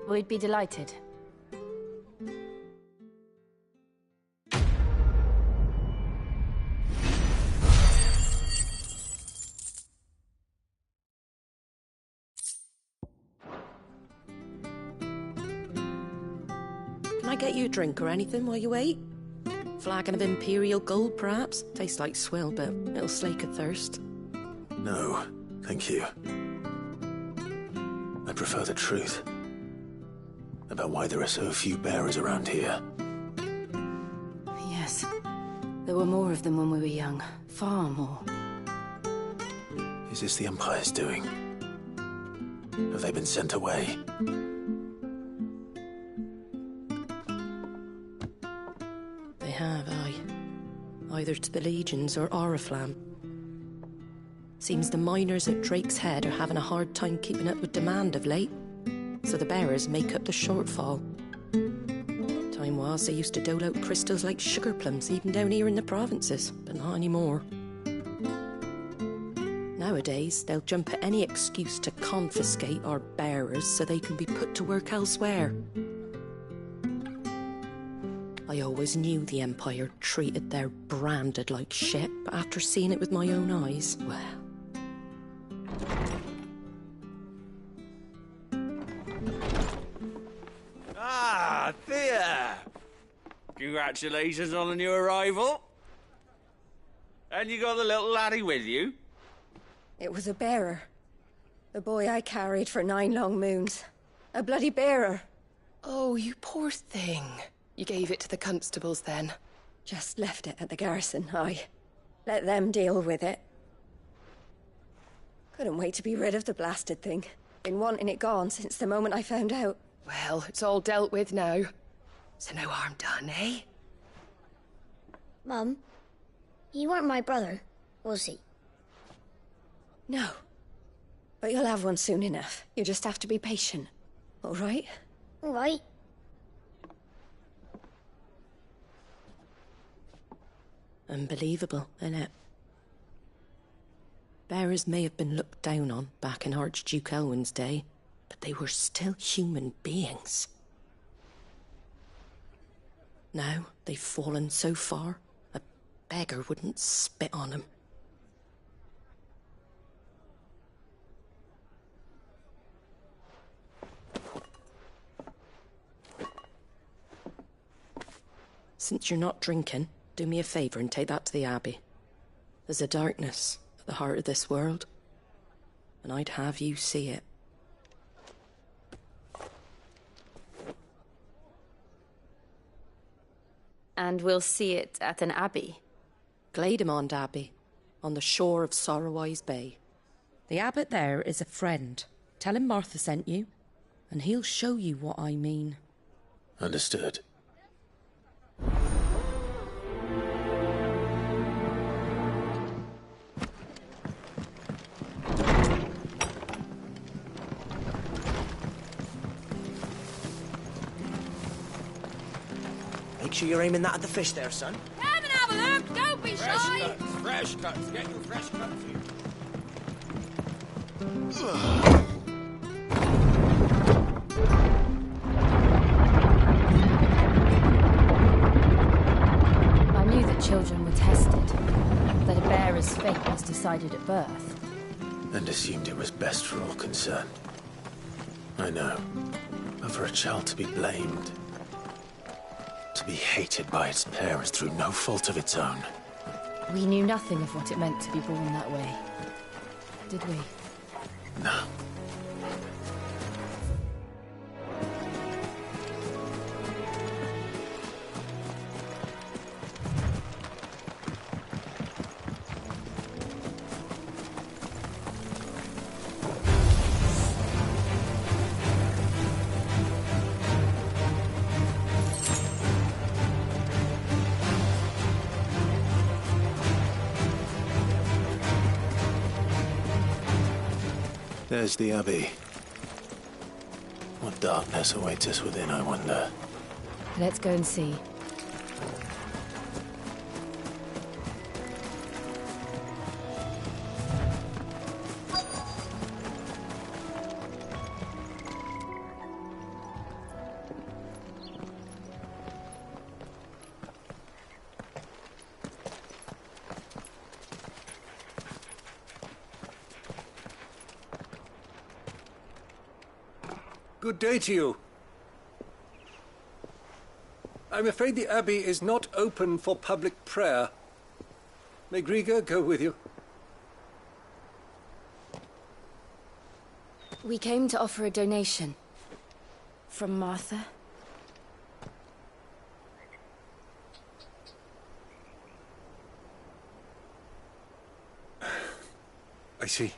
We'd be delighted. Can I get you a drink or anything while you wait? Flagon of Imperial Gold, perhaps? Tastes like swill, but it'll slake a thirst. No, thank you. I prefer the truth. About why there are so few bearers around here. Yes. There were more of them when we were young. Far more. Is this the Empire's doing? Have they been sent away? They have, aye. Either to the Legions or Oriflamme. Seems the miners at Drake's Head are having a hard time keeping up with demand of late. So the bearers make up the shortfall. Time was they used to dole out crystals like sugar plums even down here in the provinces, but not anymore. Nowadays, they'll jump at any excuse to confiscate our bearers so they can be put to work elsewhere. I always knew the Empire treated their branded like shit, but after seeing it with my own eyes, well... Ah, Thea! Congratulations on the new arrival. And you got the little laddie with you? It was a bearer. The boy I carried for 9 long moons. A bloody bearer. Oh, you poor thing. You gave it to the constables then? Just left it at the garrison, aye. Let them deal with it. Couldn't wait to be rid of the blasted thing. Been wanting it gone since the moment I found out. Well, it's all dealt with now. So no harm done, eh? Mum, he weren't my brother, was he? No. But you'll have one soon enough. You just have to be patient. All right? All right. Unbelievable, innit? Bearers may have been looked down on back in Archduke Elwin's day, but they were still human beings. Now they've fallen so far, a beggar wouldn't spit on them. Since you're not drinking, do me a favour and take that to the Abbey. There's a darkness at the heart of this world, and I'd have you see it. And we'll see it at an abbey? Glademond Abbey, on the shore of Sorrowwise Bay. The abbot there is a friend. Tell him Martha sent you, and he'll show you what I mean. Understood. Make sure you're aiming that at the fish there, son. Come and have a look, don't be shy! Fresh cuts. Get your fresh cuts here. I knew that children were tested, that a bearer's fate was decided at birth. And assumed it was best for all concerned. I know. But for a child to be blamed, to be hated by its parents through no fault of its own. We knew nothing of what it meant to be born that way, did we? No. There's the Abbey. What darkness awaits us within, I wonder? Let's go and see. Good day to you. I'm afraid the Abbey is not open for public prayer. May Griga go with you? We came to offer a donation. From Martha. I see.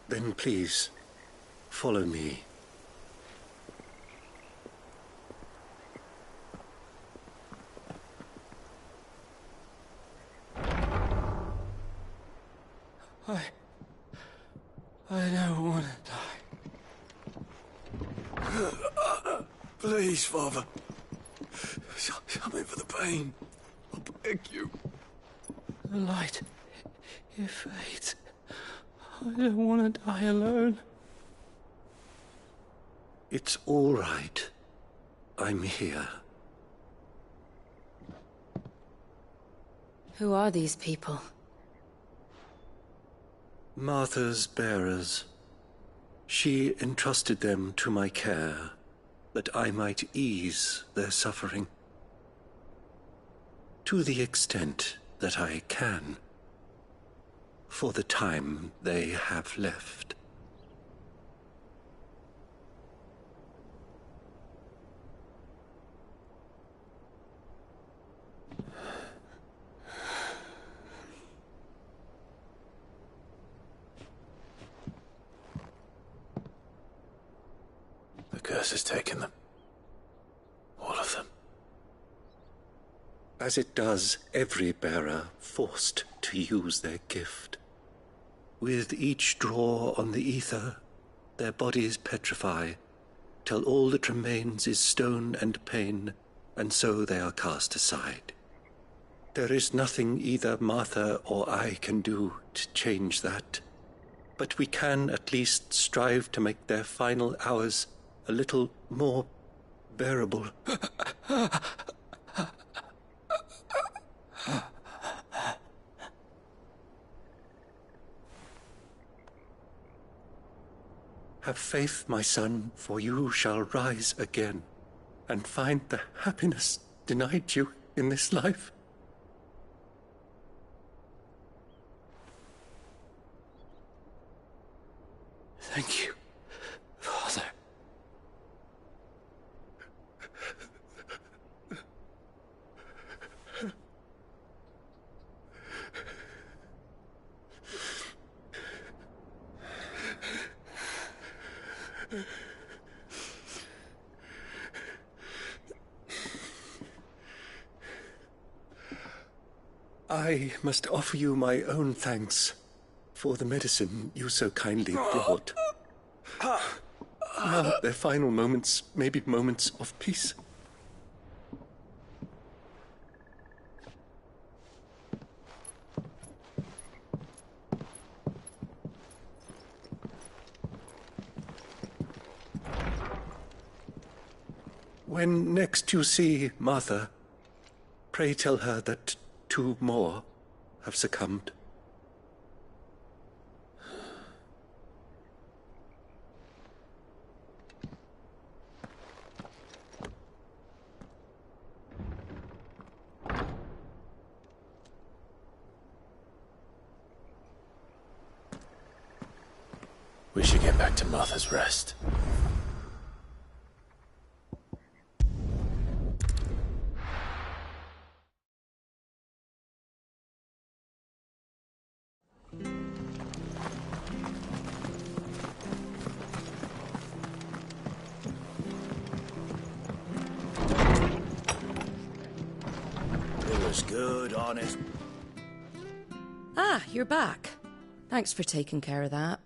Then please, follow me. I don't want to die. Please, Father. Something for the pain. I beg you. The light, it fades. I don't want to die alone. It's all right. I'm here. Who are these people? Martha's bearers. She entrusted them to my care, that I might ease their suffering. To the extent that I can. For the time they have left. The curse has taken them. All of them. As it does every bearer forced to use their gift. With each draw on the ether, their bodies petrify, till all that remains is stone and pain, and so they are cast aside. There is nothing either Martha or I can do to change that, but we can at least strive to make their final hours a little more bearable. Have faith, my son, for you shall rise again and find the happiness denied you in this life. Thank you, Father. I must offer you my own thanks for the medicine you so kindly brought. Now their final moments may be moments of peace. When next you see Martha, pray tell her that 2 more have succumbed. We should get back to Martha's Rest. Good, honest. Ah, you're back. Thanks for taking care of that.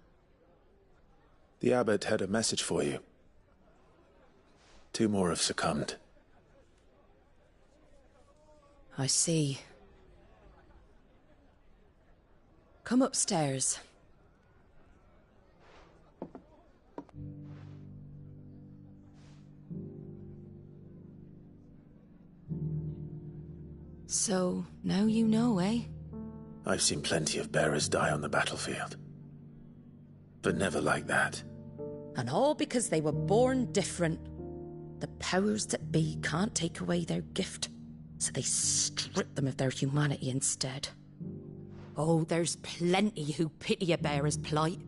The abbot had a message for you. 2 more have succumbed. I see. Come upstairs. So, now you know, eh? I've seen plenty of bearers die on the battlefield. But never like that. And all because they were born different. The powers that be can't take away their gift, so they strip them of their humanity instead. Oh, there's plenty who pity a bearer's plight.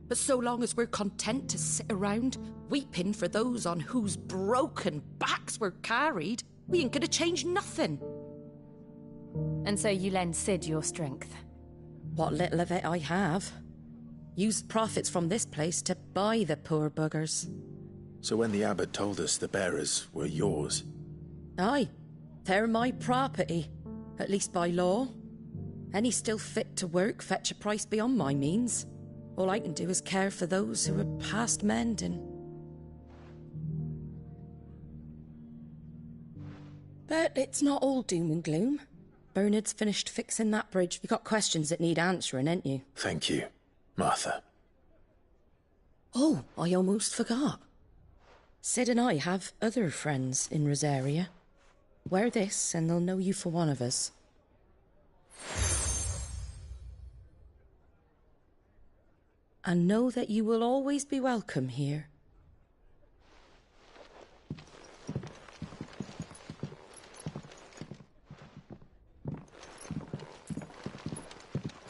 But so long as we're content to sit around, weeping for those on whose broken backs we're carried, we ain't gonna change nothing. And so you lend Cid your strength? What little of it I have. Used profits from this place to buy the poor buggers. So when the abbot told us the bearers were yours... Aye, they're my property, at least by law. Any still fit to work fetch a price beyond my means. All I can do is care for those who are past mending. But it's not all doom and gloom. Bernard's finished fixing that bridge. You got questions that need answering, ain't you? Thank you, Martha. Oh, I almost forgot. Cid and I have other friends in Rosaria. Wear this and they'll know you for one of us. And know that you will always be welcome here.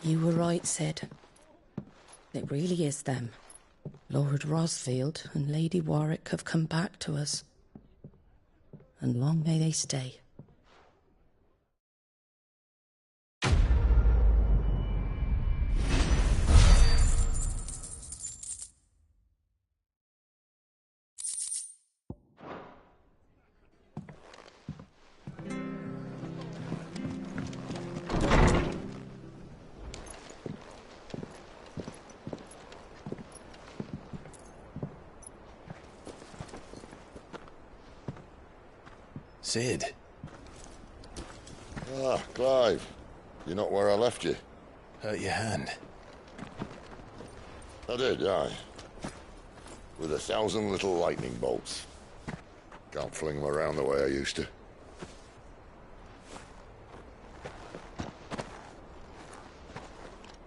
You were right, Cid. It really is them. Lord Rosfield and Lady Warwick have come back to us. And long may they stay. Sid. Ah, Clive. You're not where I left you. Hurt your hand. I did, aye. With 1,000 little lightning bolts. Can't fling them around the way I used to.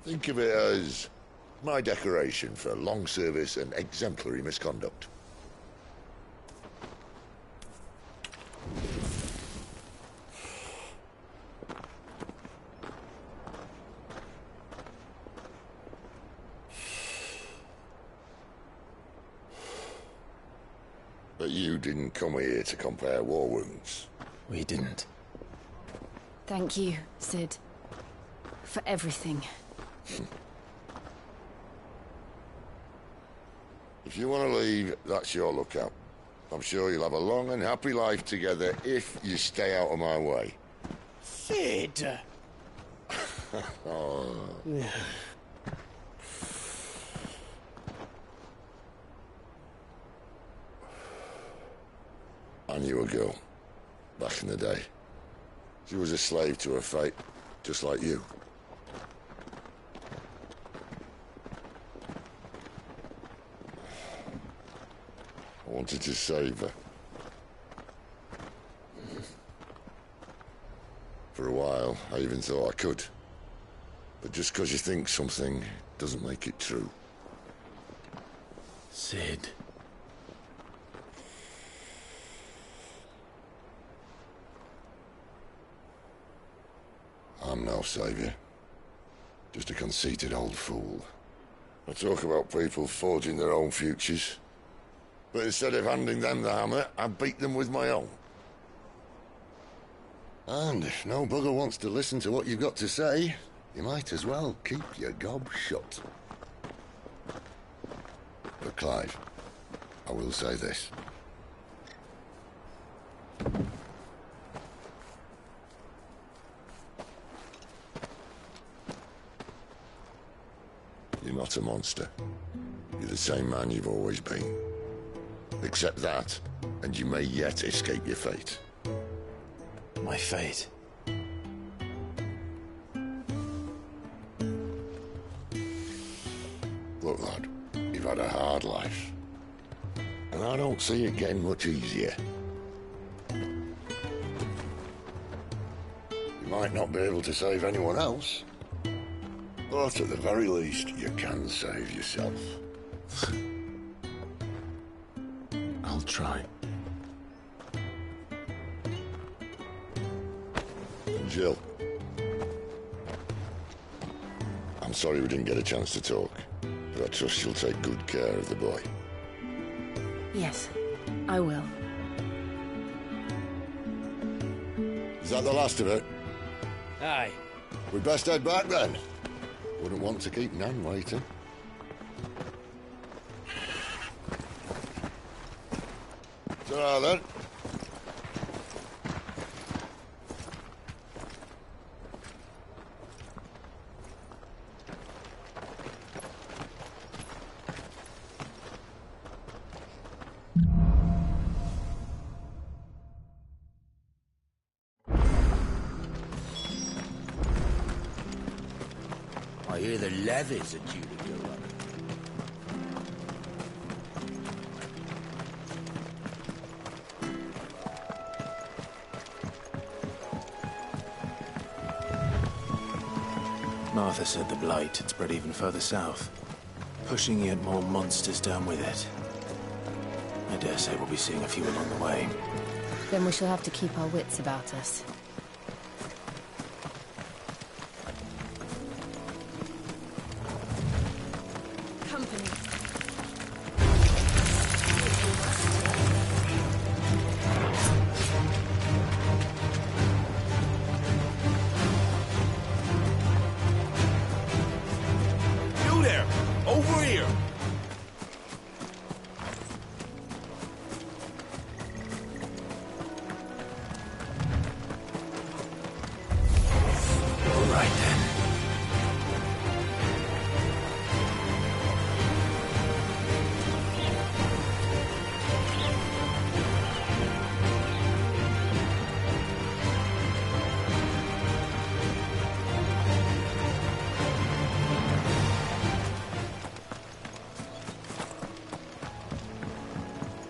Think of it as my decoration for long service and exemplary misconduct. But you didn't come here to compare war wounds. We didn't. Thank you, Sid. For everything. If you want to leave, that's your lookout. I'm sure you'll have a long and happy life together if you stay out of my way. Sid! Oh. I knew a girl, back in the day. She was a slave to her fate, just like you. I wanted to save her. For a while, I even thought I could. But just because you think something doesn't make it true. Sid. I'm no savior. Just a conceited old fool. I talk about people forging their own futures. But instead of handing them the hammer, I beat them with my own. And if no bugger wants to listen to what you've got to say, you might as well keep your gob shut. But Clive, I will say this. You're not a monster. You're the same man you've always been. Accept that, and you may yet escape your fate. My fate? Look, lad, you've had a hard life. And I don't see it getting much easier. You might not be able to save anyone else, but at the very least, you can save yourself. I'll try. Jill. I'm sorry we didn't get a chance to talk, but I trust you'll take good care of the boy. Yes, I will. Is that the last of it? Aye. We'd best head back then. Wouldn't want to keep Nan waiting. Ta-ra then. I hear the levies are due to go up. Martha said the Blight had spread even further south, pushing yet more monsters down with it. I dare say we'll be seeing a few along the way. Then we shall have to keep our wits about us. Company. You there! Over here!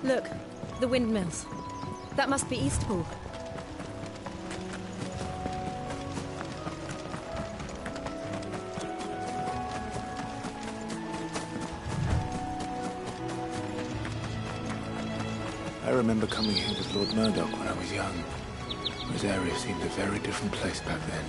Look, the windmills. That must be Eastpool. I remember coming here with Lord Murdoch when I was young. This area seemed a very different place back then.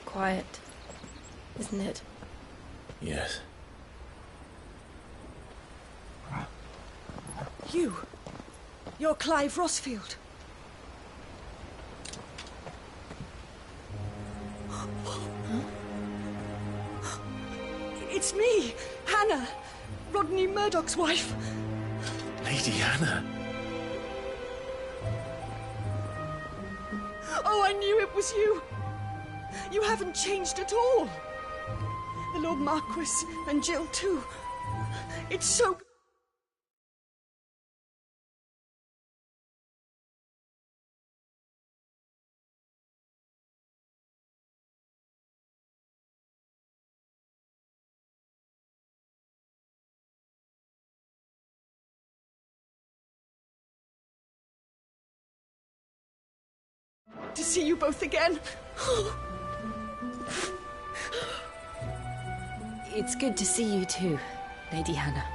Quiet, isn't it? Yes. You're Clive Rossfield. It's me, Hannah, Rodney Murdoch's wife. Lady Hannah. Oh, I knew it was you. You haven't changed at all. The Lord Marquis and Jill too. It's so... to see you both again. It's good to see you too, Lady Hannah.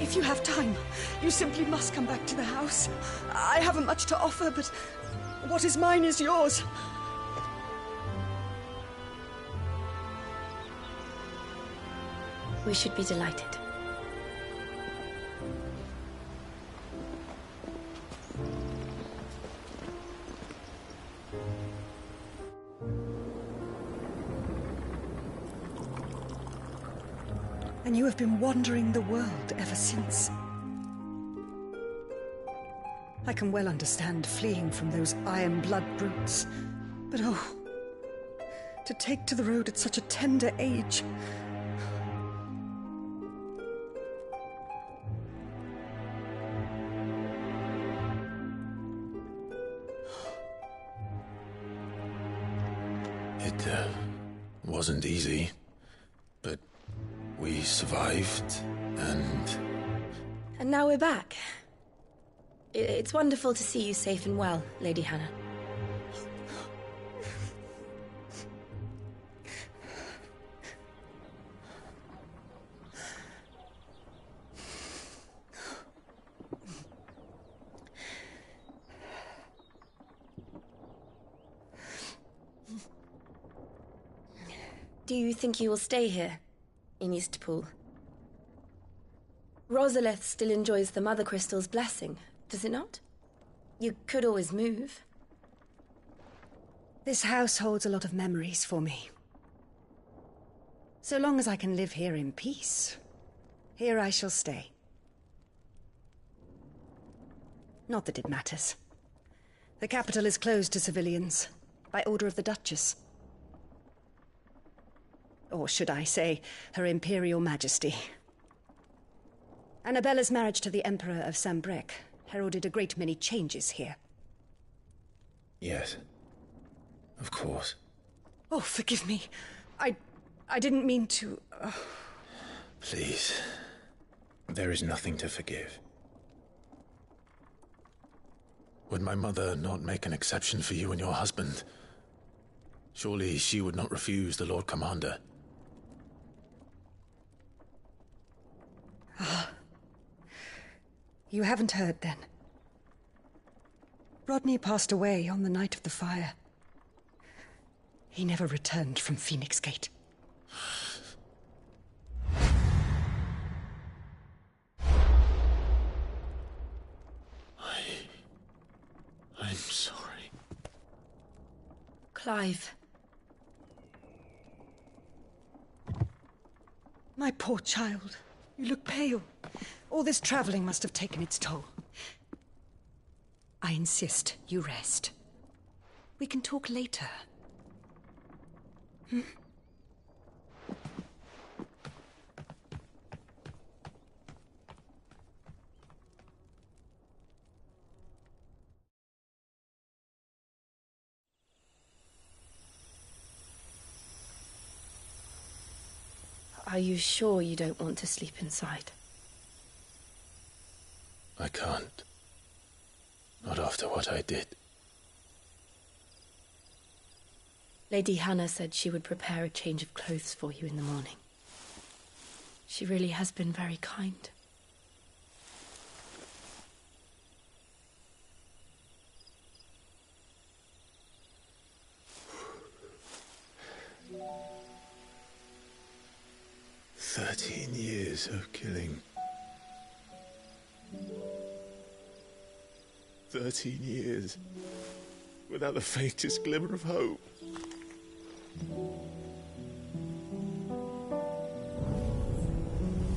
If you have time, you simply must come back to the house. I haven't much to offer, but what is mine is yours. We should be delighted. And you have been wandering the world ever since. I can well understand fleeing from those iron blood brutes, but oh, to take to the road at such a tender age. It wasn't easy, but we survived, and... And now we're back. It's wonderful to see you safe and well, Lady Hannah. Do you think you will stay here, in Eastpool? Rosalith still enjoys the Mother Crystal's blessing, does it not? You could always move. This house holds a lot of memories for me. So long as I can live here in peace, here I shall stay. Not that it matters. The capital is closed to civilians, by order of the Duchess. Or should I say, Her Imperial Majesty. Annabella's marriage to the Emperor of Sambrec heralded a great many changes here. Yes. Of course. Oh, forgive me. I didn't mean to... Please. There is nothing to forgive. Would my mother not make an exception for you and your husband? Surely she would not refuse the Lord Commander. Ah. You haven't heard, then. Rodney passed away on the night of the fire. He never returned from Phoenix Gate. I'm sorry. Clive. My poor child. You look pale. All this traveling must have taken its toll. I insist you rest. We can talk later. Hmm? Are you sure you don't want to sleep inside? I can't. Not after what I did. Lady Hannah said she would prepare a change of clothes for you in the morning. She really has been very kind. Years of killing. 13 years. Without the faintest glimmer of hope.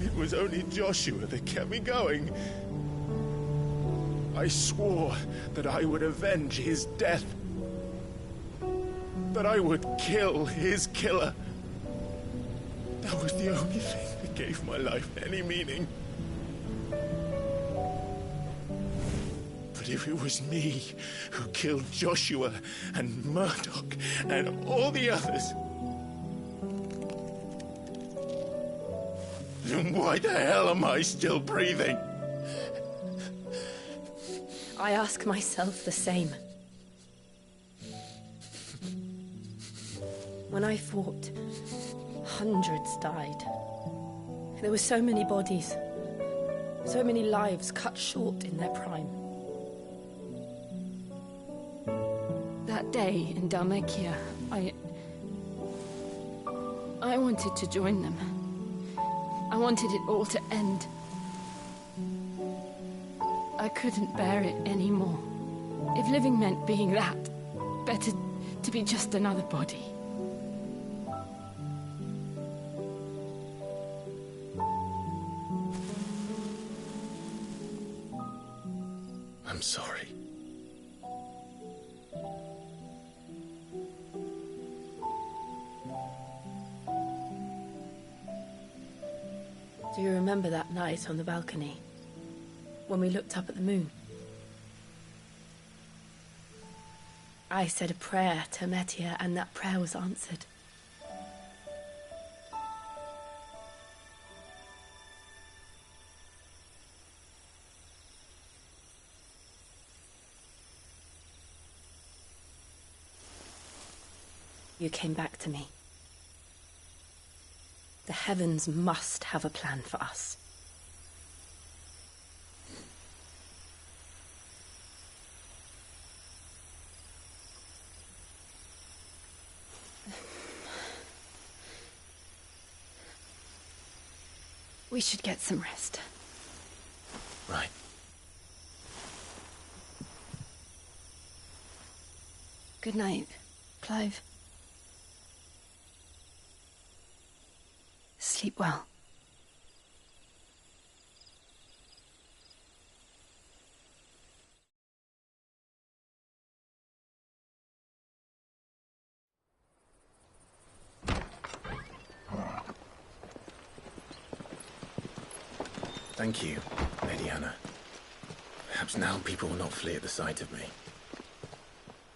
It was only Joshua that kept me going. I swore that I would avenge his death. That I would kill his killer. That was the only thing that gave my life any meaning. But if it was me who killed Joshua and Murdoch and all the others, then why the hell am I still breathing? I ask myself the same. When I fought, hundreds died. There were so many bodies, so many lives cut short in their prime. That day in Dhalmekia, I wanted to join them. I wanted it all to end. I couldn't bear it anymore. If living meant being that, better to be just another body. I'm sorry. Do you remember that night on the balcony, when we looked up at the moon? I said a prayer to Metia, and that prayer was answered. You came back to me. The heavens must have a plan for us. We should get some rest. Right. Good night, Clive. Sleep well. Thank you, Lady Hannah. Perhaps now people will not flee at the sight of me.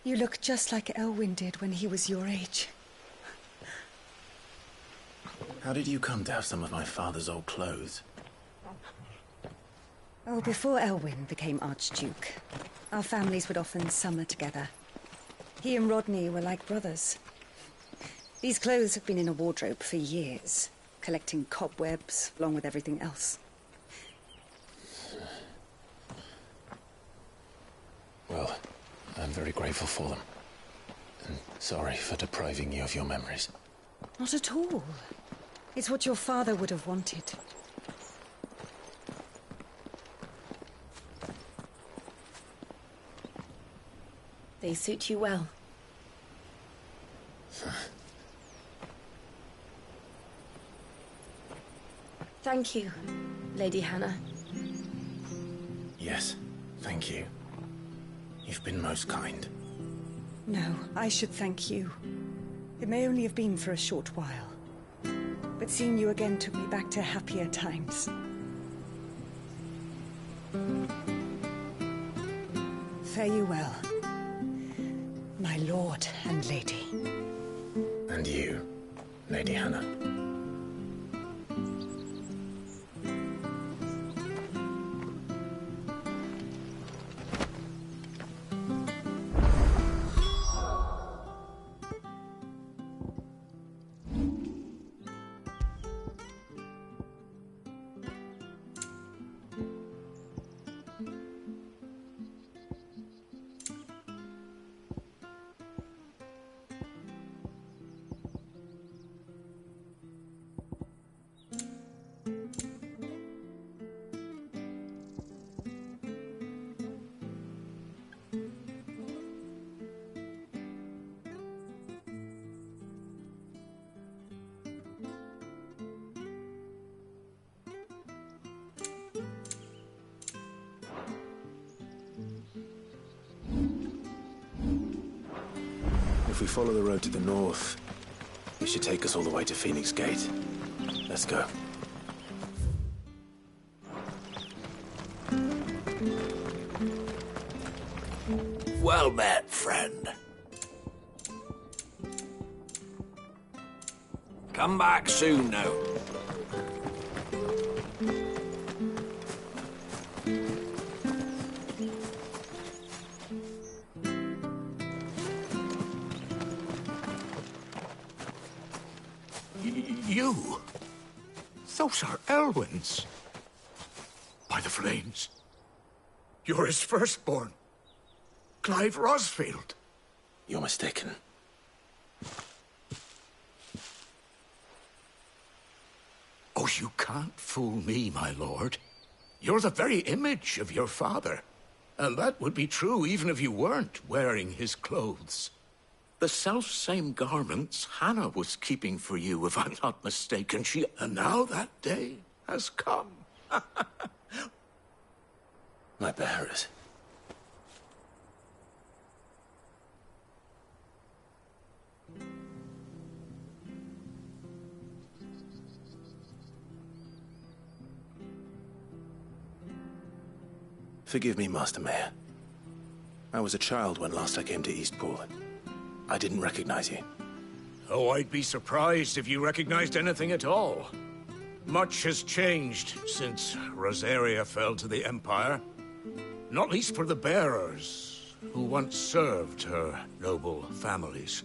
You look just like Elwyn did when he was your age. How did you come to have some of my father's old clothes? Oh, before Elwyn became Archduke, our families would often summer together. He and Rodney were like brothers. These clothes have been in a wardrobe for years, collecting cobwebs along with everything else. Well, I'm very grateful for them. And sorry for depriving you of your memories. Not at all. It's what your father would have wanted. They suit you well. Thank you, Lady Hannah. Yes, thank you. You've been most kind. No, I should thank you. It may only have been for a short while, but seeing you again took me back to happier times. Fare you well, my lord and lady. And you, Lady Hannah. If we follow the road to the north, it should take us all the way to Phoenix Gate. Let's go. Well met, friend. Come back soon now. You? Those are Elwyn's. By the flames. You're his firstborn. Clive Rosfield. You're mistaken. Oh, you can't fool me, my lord. You're the very image of your father. And that would be true even if you weren't wearing his clothes. The self-same garments Hannah was keeping for you, if I'm not mistaken. And now that day has come. My bearers. Forgive me, Master Mayor. I was a child when last I came to Eastpool. I didn't recognize you. Oh, I'd be surprised if you recognized anything at all. Much has changed since Rosaria fell to the Empire. Not least for the bearers, who once served her noble families.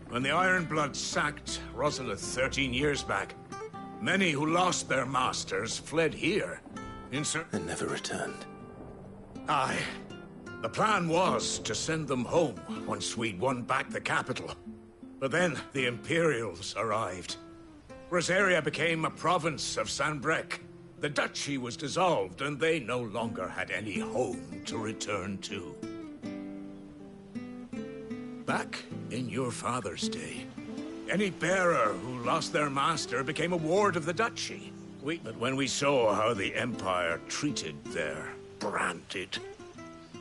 When the Ironbloods sacked Rosalith 13 years back, many who lost their masters fled here. And never returned. Aye. The plan was to send them home once we'd won back the capital. But then the Imperials arrived. Rosaria became a province of Sanbreque. The duchy was dissolved, and they no longer had any home to return to. Back in your father's day, any bearer who lost their master became a ward of the duchy. But when we saw how the Empire treated their branded,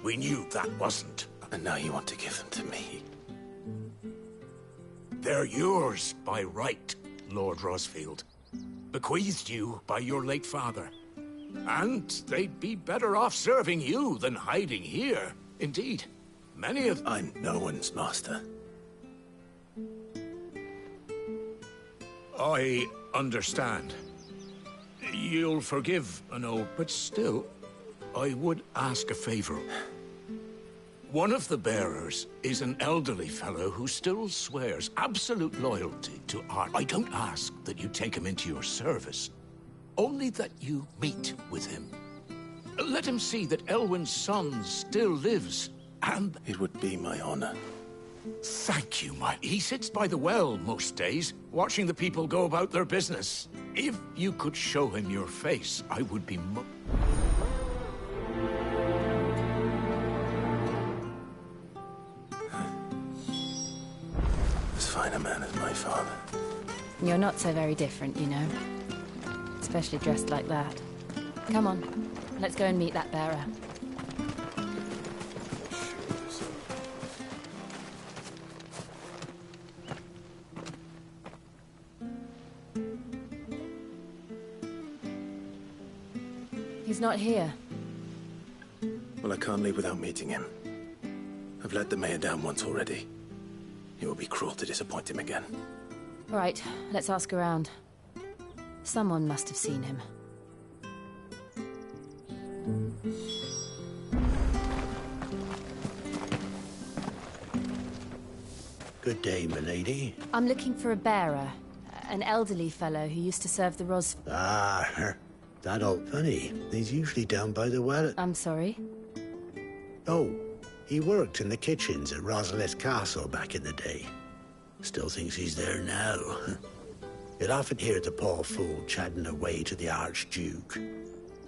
we knew that wasn't. And now you want to give them to me? They're yours by right, Lord Rosfield. Bequeathed you by your late father. And they'd be better off serving you than hiding here. Indeed, many of... I'm no one's master. I understand. You'll forgive an old, but still, I would ask a favor. One of the bearers is an elderly fellow who still swears absolute loyalty to Art. I don't ask that you take him into your service, only that you meet with him. Let him see that Elwyn's son still lives, and... It would be my honor. Thank you, my... He sits by the well most days, watching the people go about their business. If you could show him your face, I would be As fine a man as my father. You're not so very different, you know. especially dressed like that. Come on, let's go and meet that bearer. He's not here. Well, I can't leave without meeting him. I've let the mayor down once already. It would be cruel to disappoint him again. Right, let's ask around. Someone must have seen him. Good day, milady. I'm looking for a bearer. An elderly fellow who used to serve the Ros... Ah, that old funny. He's usually down by the well. I'm sorry? Oh, he worked in the kitchens at Rosalith Castle back in the day. Still thinks he's there now. You'll often hear the poor fool chatting away to the Archduke.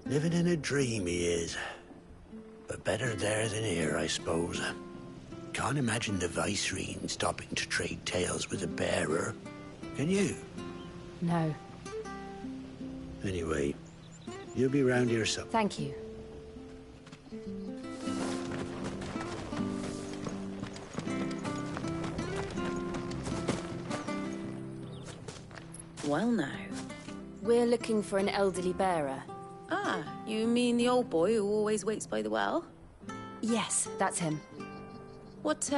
Living in a dream he is. But better there than here, I suppose. Can't imagine the Viceroy stopping to trade tales with a bearer. Can you? No. Anyway, you'll be round here some. Thank you. Well now. We're looking for an elderly bearer. Ah, you mean the old boy who always waits by the well? Yes, that's him. What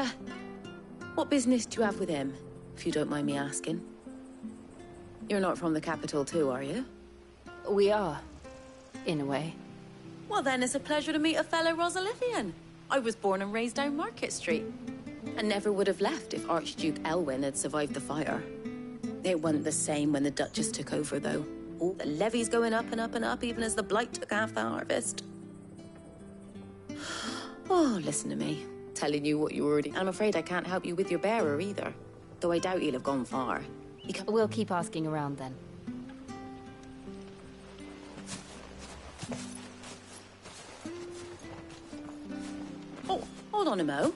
business do you have with him, if you don't mind me asking? You're not from the capital too, are you? We are, in a way. Well then, it's a pleasure to meet a fellow Rosalithian. I was born and raised down Market Street, and never would have left if Archduke Elwyn had survived the fire. It wasn't the same when the Duchess took over, though. All the levies going up and up and up, even as the blight took half the harvest. Oh, listen to me. Telling you what you already... I'm afraid I can't help you with your bearer, either. Though I doubt he'll have gone far. We'll keep asking around, then. Oh, hold on a mo.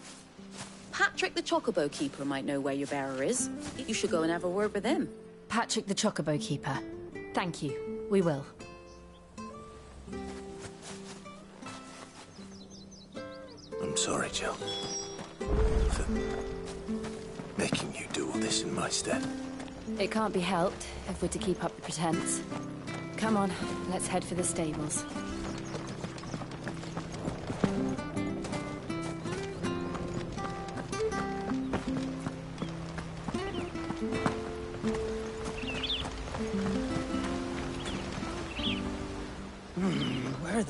Patrick the Chocobo Keeper might know where your bearer is. You should go and have a word with him. Patrick the Chocobo Keeper. Thank you. We will. I'm sorry, Jill. For making you do all this in my stead. It can't be helped if we're to keep up the pretense. Come on, let's head for the stables.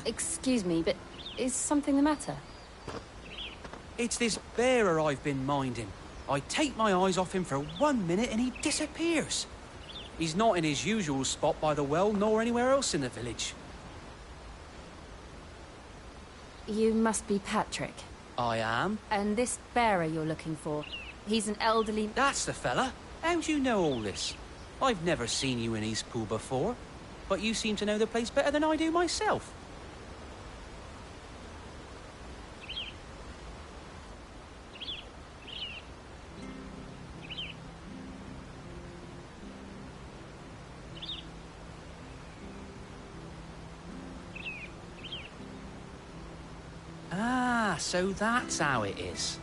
Excuse me, but is something the matter? It's this bearer I've been minding. I take my eyes off him for 1 minute and he disappears. He's not in his usual spot by the well, nor anywhere else in the village. You must be Patrick. I am. And this bearer you're looking for, he's an elderly... That's the fella. How do you know all this? I've never seen you in Eastpool before, but you seem to know the place better than I do myself. Ah, so that's how it is.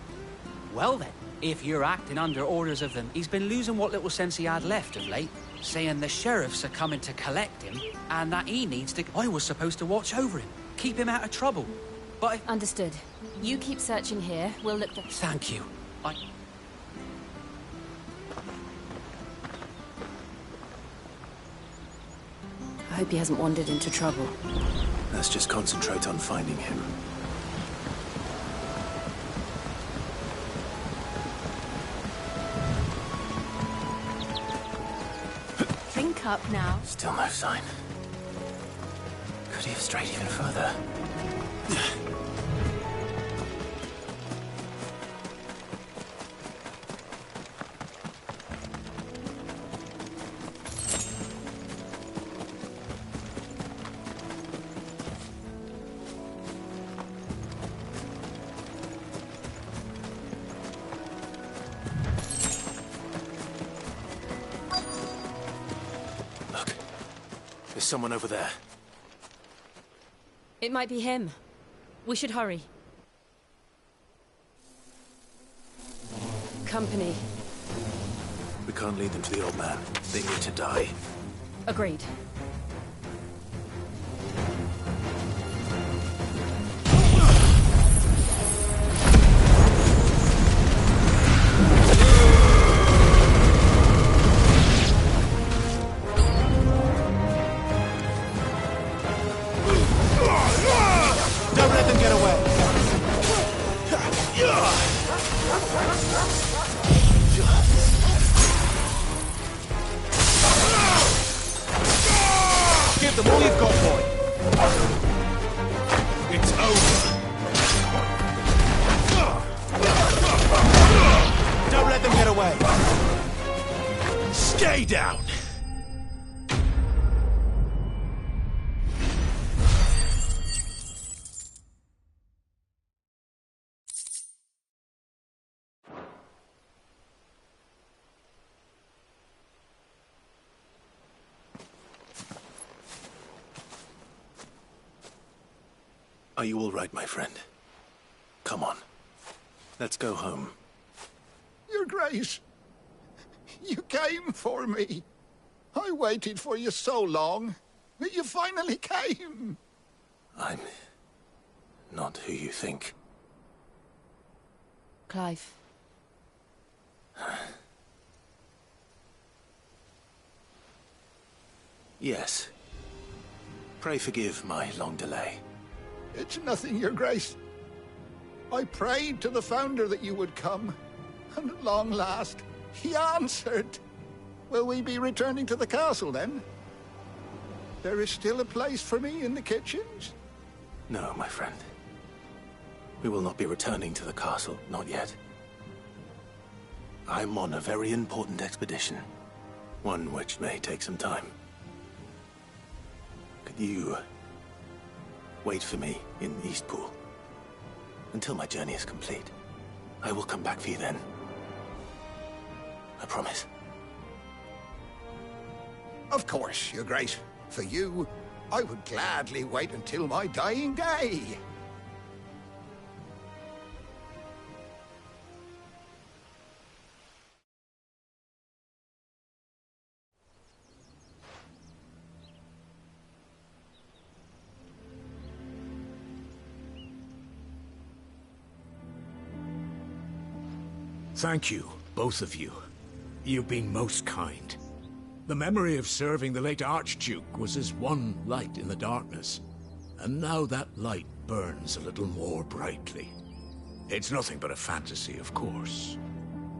Well then, if you're acting under orders of them, he's been losing what little sense he had left of late, saying the sheriffs are coming to collect him, and that he needs to... I was supposed to watch over him, keep him out of trouble, but... Understood. You keep searching here, we'll look... Thank you. I hope he hasn't wandered into trouble. Let's just concentrate on finding him. Drink up now. Still no sign. Could he have strayed even further? There's someone over there. It might be him. We should hurry. Company. We can't lead them to the old man. They need to die. Agreed. Don't let them get away. Give them all you've got, boy. It's over. Don't let them get away. Stay down. Are you all right, my friend? Come on. Let's go home. Your Grace, you came for me. I waited for you so long. You finally came. I'm not who you think. Clive. Yes. Pray forgive my long delay. It's nothing, Your Grace. I prayed to the Founder that you would come, and at long last, he answered. Will we be returning to the castle, then? There is still a place for me in the kitchens? No, my friend. We will not be returning to the castle, not yet. I'm on a very important expedition. One which may take some time. Could you wait for me in Eastpool until my journey is complete? I will come back for you then. I promise. Of course, Your Grace. For you, I would gladly wait until my dying day. Thank you, both of you. You've been most kind. The memory of serving the late Archduke was as one light in the darkness, and now that light burns a little more brightly. It's nothing but a fantasy, of course,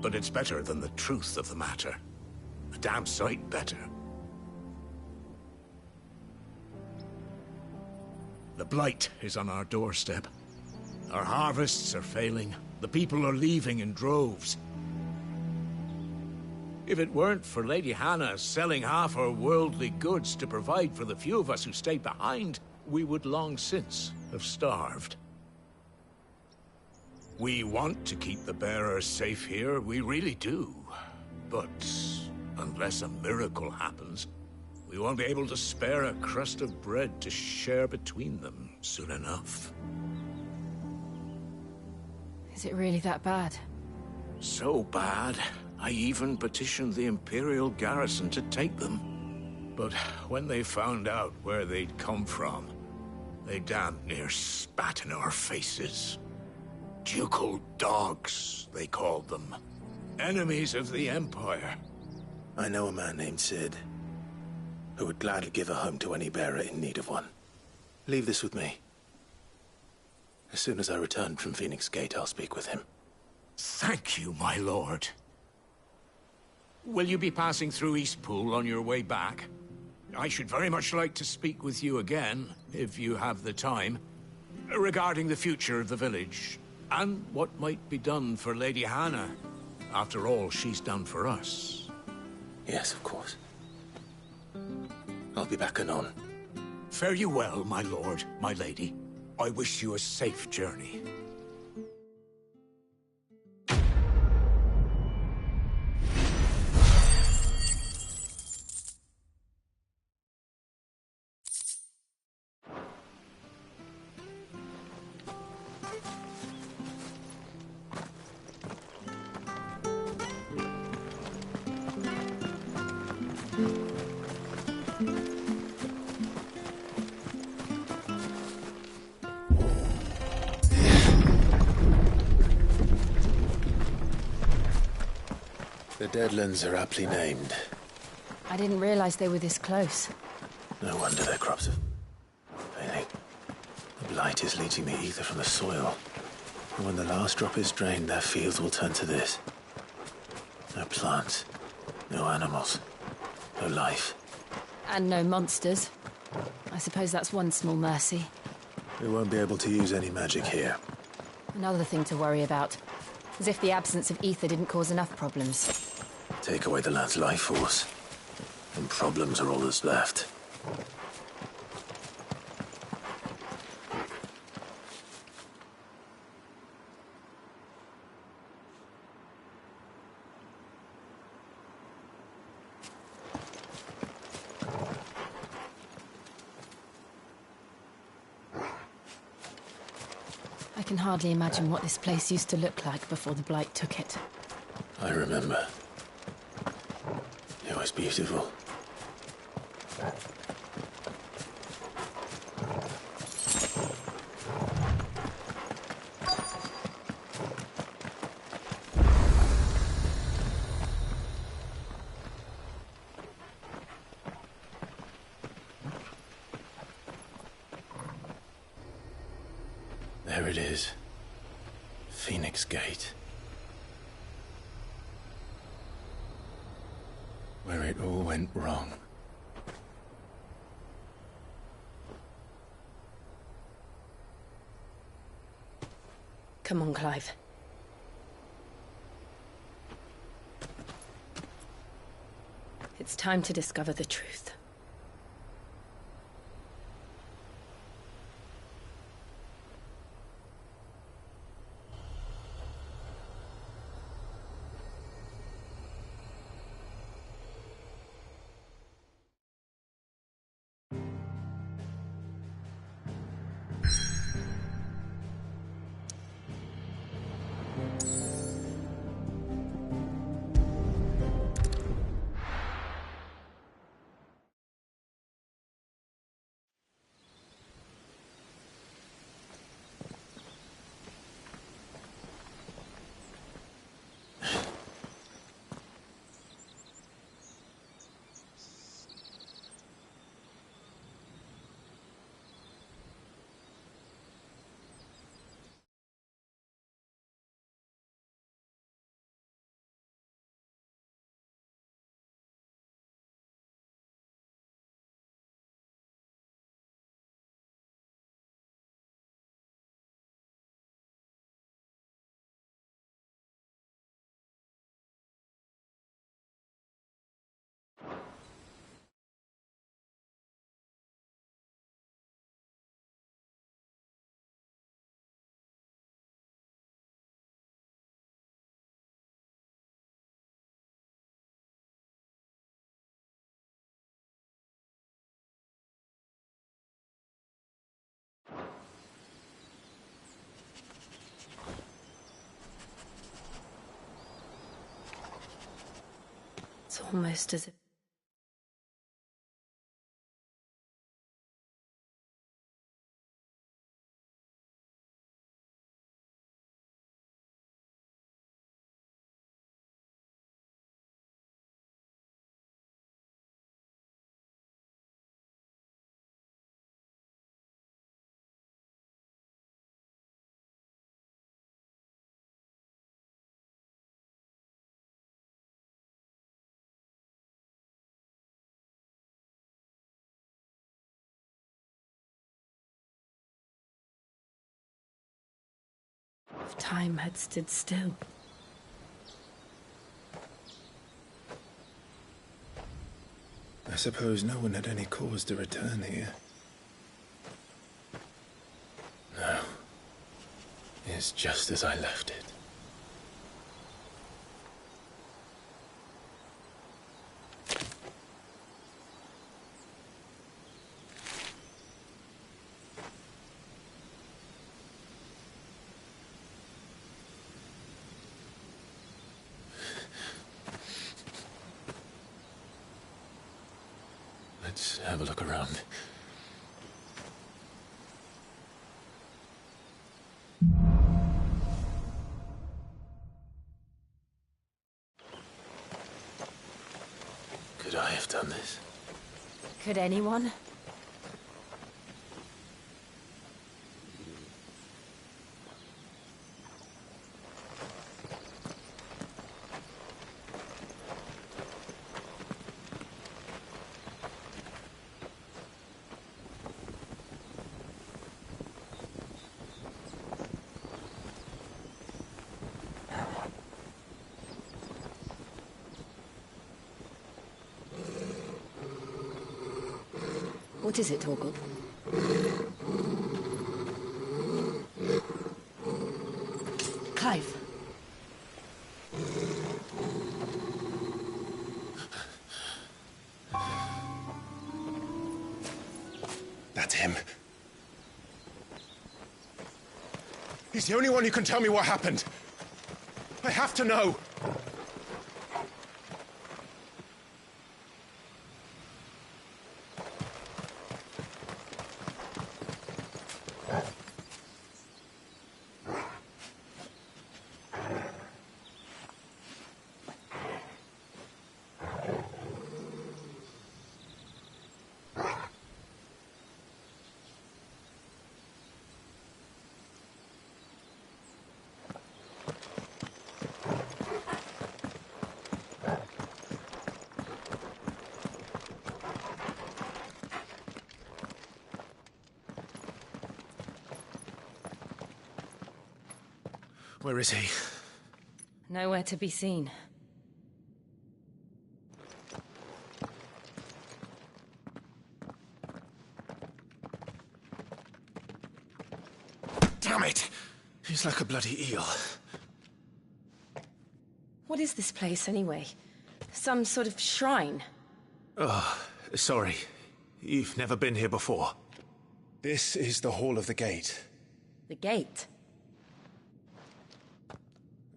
but it's better than the truth of the matter. A damn sight better. The Blight is on our doorstep. Our harvests are failing. The people are leaving in droves. If it weren't for Lady Hannah selling half her worldly goods to provide for the few of us who stayed behind, we would long since have starved. We want to keep the bearers safe here, we really do. But unless a miracle happens, we won't be able to spare a crust of bread to share between them soon enough. Is it really that bad? So bad, I even petitioned the Imperial garrison to take them. But when they found out where they'd come from, they damn near spat in our faces. Ducal dogs, they called them. Enemies of the Empire. I know a man named Cid, who would gladly give a home to any bearer in need of one. Leave this with me. As soon as I return from Phoenix Gate, I'll speak with him. Thank you, my lord. Will you be passing through Eastpool on your way back? I should very much like to speak with you again, if you have the time, regarding the future of the village, and what might be done for Lady Hannah. After all, she's done for us. Yes, of course. I'll be back anon. Fare you well, my lord, my lady. I wish you a safe journey. Deadlands are aptly named. I didn't realize they were this close. No wonder their crops are failing. The blight is leaching the ether from the soil. And when the last drop is drained, their fields will turn to this. No plants, no animals, no life. And no monsters. I suppose that's one small mercy. We won't be able to use any magic here. Another thing to worry about. As if the absence of ether didn't cause enough problems. Take away the land's life force, and problems are all that's left. I can hardly imagine what this place used to look like before the Blight took it. I remember. It was beautiful. There it is. Phoenix Gate. Where it all went wrong. Come on, Clive. It's time to discover the truth. It's almost as if... if time had stood still. I suppose no one had any cause to return here. No. It's just as I left it. Let's have a look around. Could anyone? What is it, Torgal? Clive. That's him. He's the only one who can tell me what happened. I have to know. Where is he? Nowhere to be seen. Damn it! He's like a bloody eel. What is this place, anyway? Some sort of shrine? Oh, sorry. You've never been here before. This is the Hall of the Gate. The gate?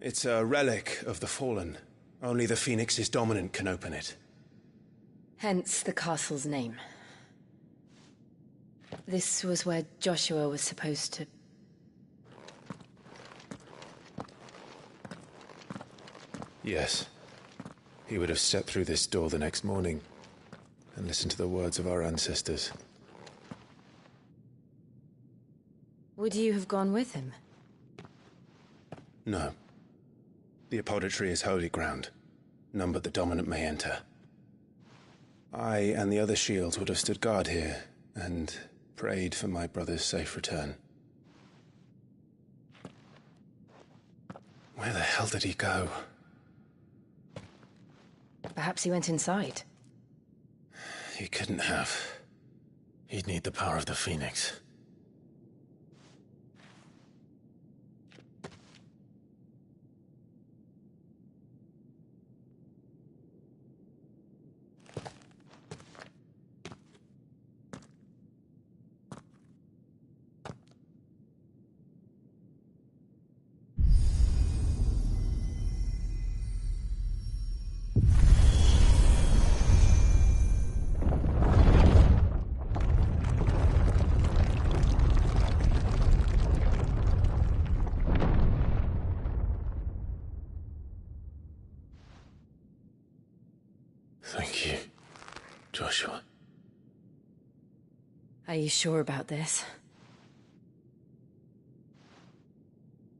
It's a relic of the Fallen. Only the Phoenix's dominant can open it. Hence the castle's name. This was where Joshua was supposed to... Yes. He would have stepped through this door the next morning and listened to the words of our ancestors. Would you have gone with him? No. The Apodytry is holy ground. None but the dominant may enter. I and the other shields would have stood guard here and prayed for my brother's safe return. Where the hell did he go? Perhaps he went inside. He couldn't have. He'd need the power of the Phoenix. Thank you, Joshua. Are you sure about this?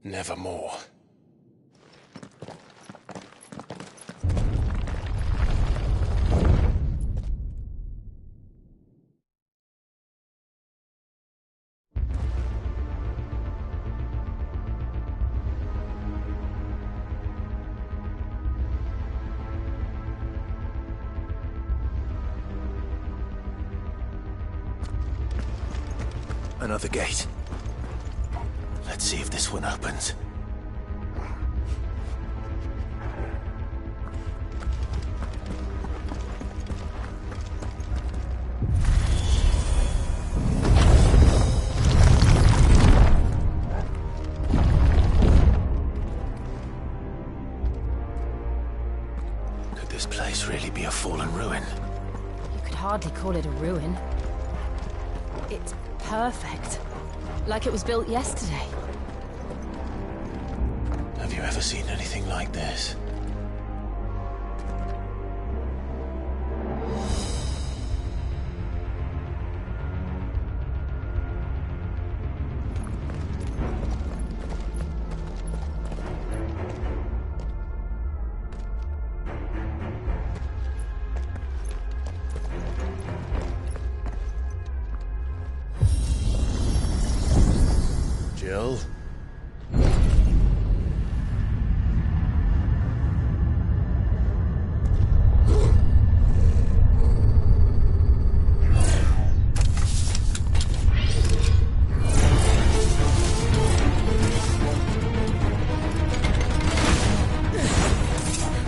Nevermore. Another gate. Let's see if this one opens. Could this place really be a fallen ruin? You could hardly call it a ruin. It's perfect. Like it was built yesterday. Have you ever seen anything like this? Gil.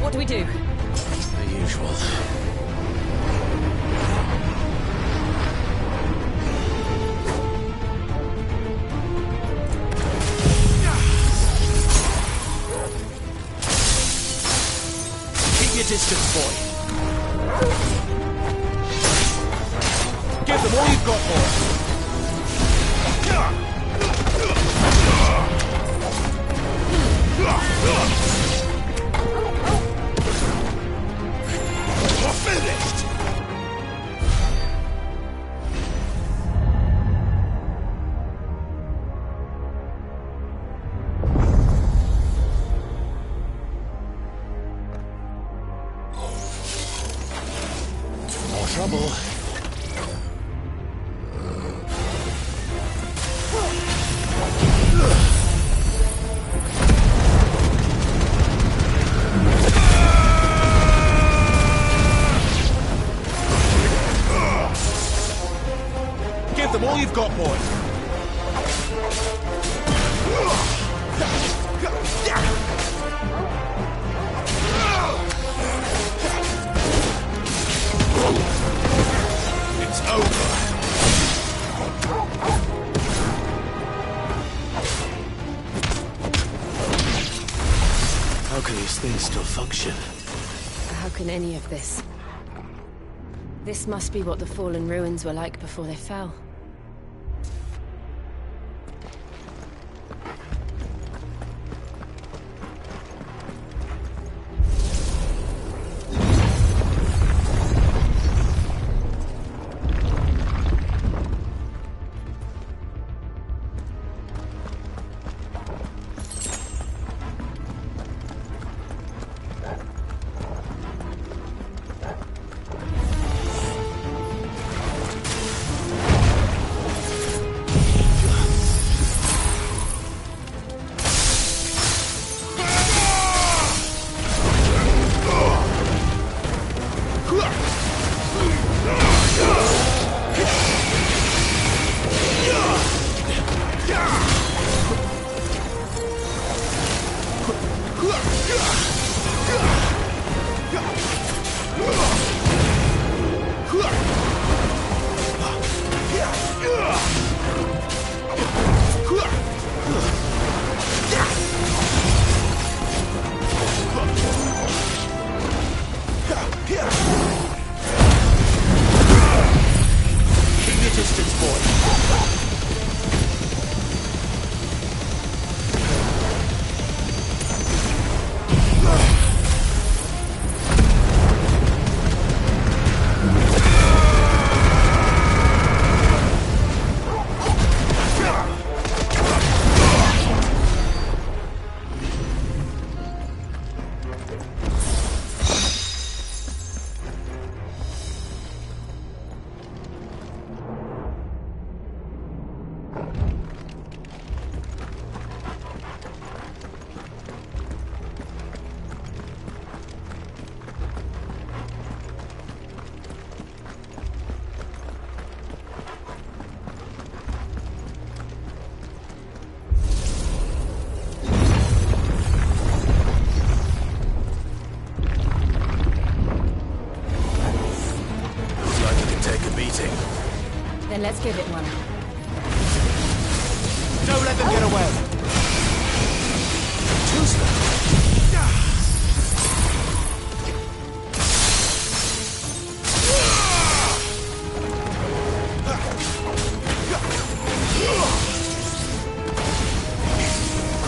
What do we do? The usual. Keep your distance, boy. Give them all you've got, boy. We're finished! More trouble. Give them all you've got, boy. It's over. How can these things still function? How can any of this? This must be what the fallen ruins were like before they fell. Keep your distance, boy. Then let's give it one. Don't let them get away. Too slow.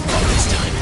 Not this time.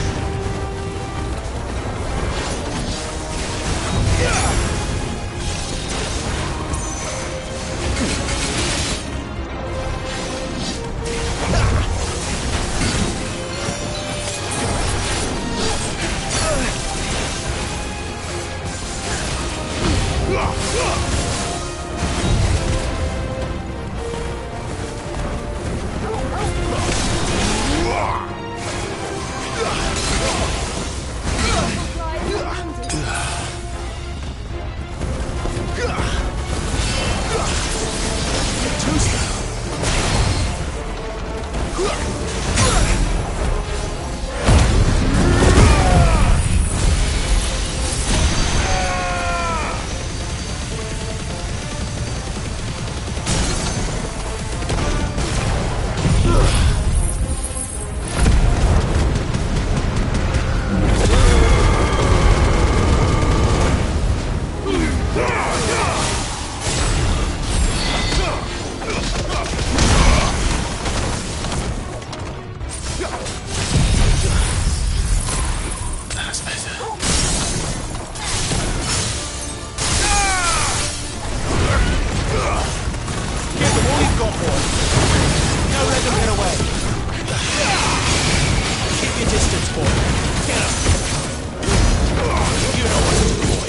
distance, boy. Get him. You know what to do, boy.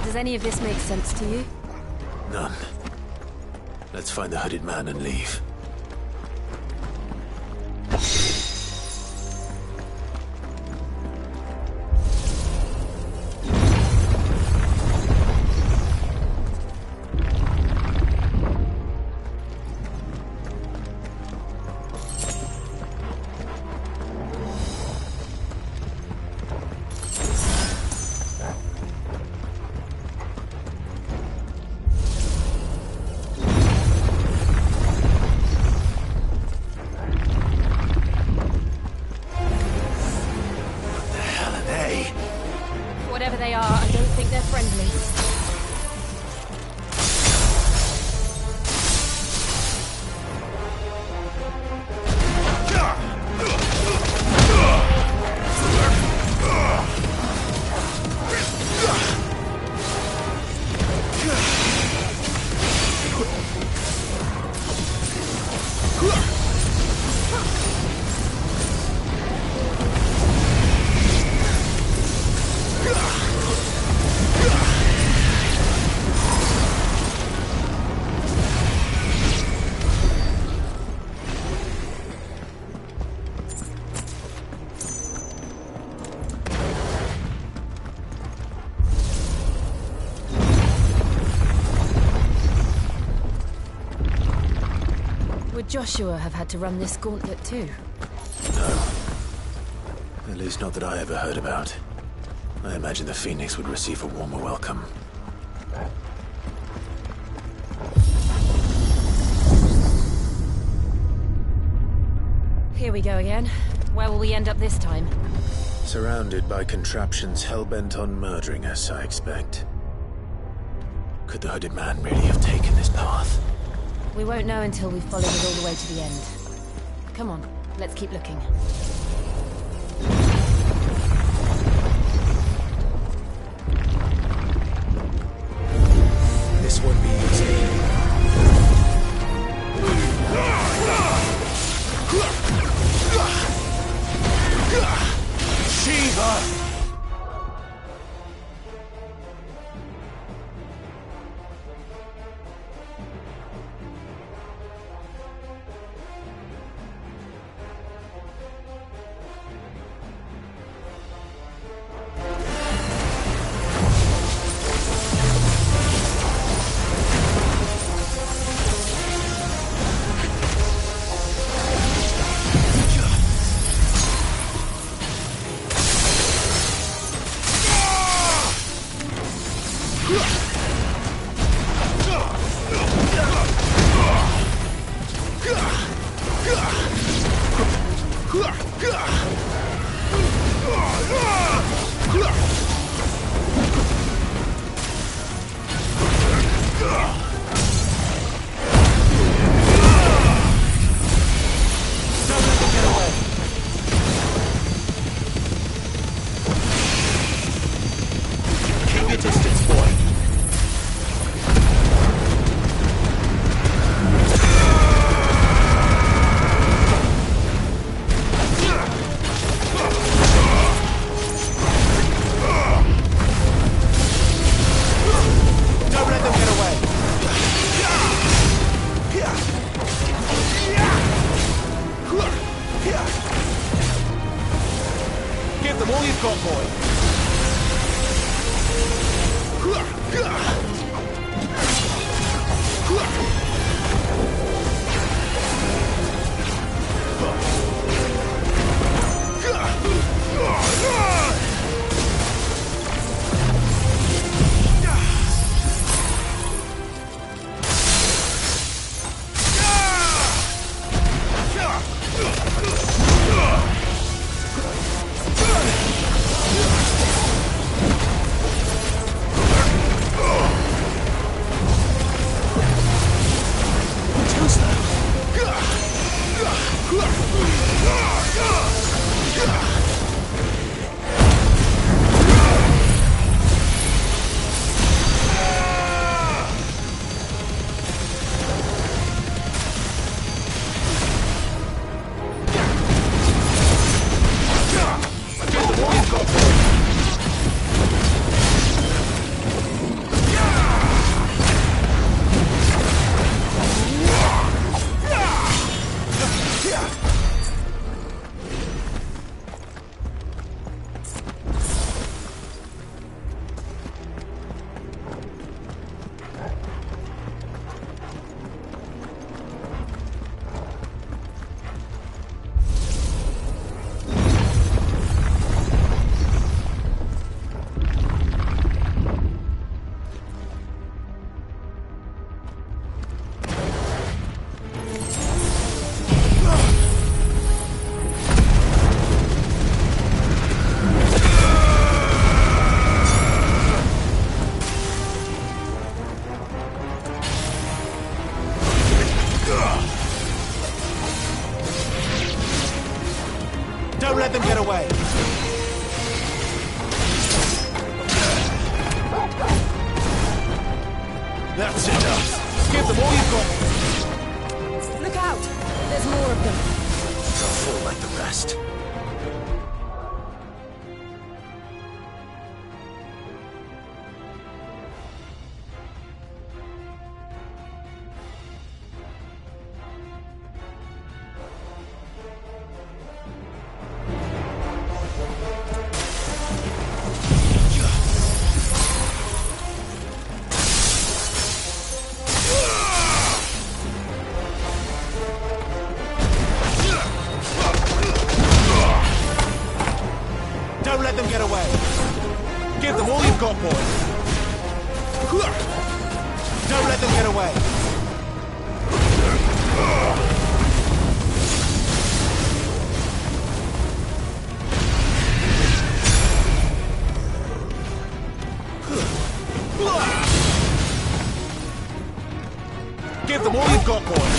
Does any of this make sense to you? None. Let's find the hooded man and leave. Whatever they are, I don't think they're friendly. Would Joshua have had to run this gauntlet too? No. At least not that I ever heard about. I imagine the Phoenix would receive a warmer welcome. Here we go again. Where will we end up this time? Surrounded by contraptions hell-bent on murdering us, I expect. Could the hooded man really have taken this path? We won't know until we've followed it all the way to the end. Come on, let's keep looking. This won't be easy. Shiva! let them get away. That's enough. Give them all you've got. Look out! There's more of them. They'll fall like the rest. Don't let them get away. Give them all you've got, boys. Don't let them get away. Give them all you've got, boys.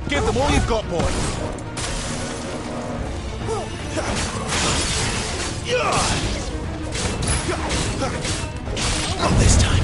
Give them all you've got, boys. Not this time.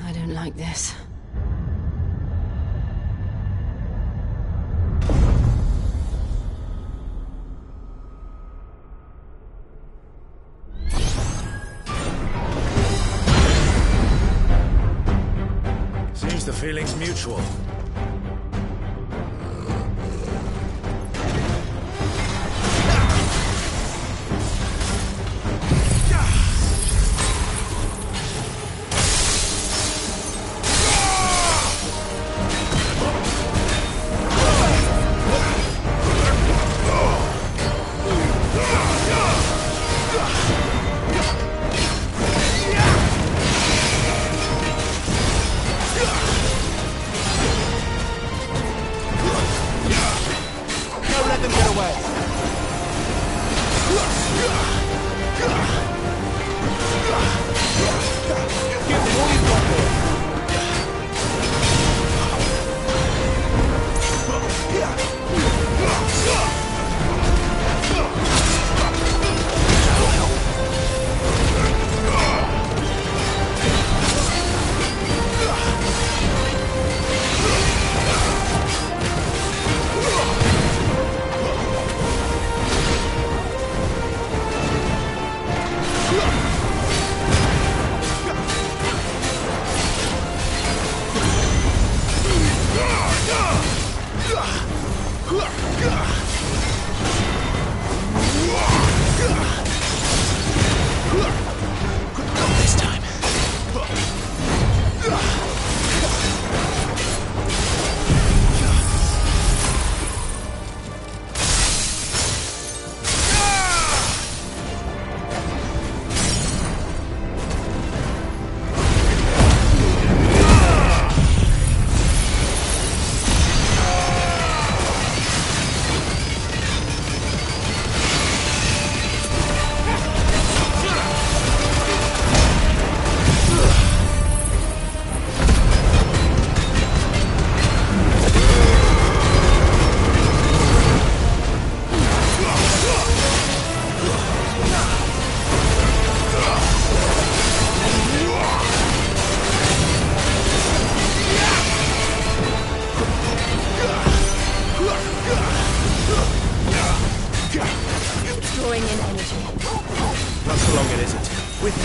I don't like this. Seems the feeling's mutual. With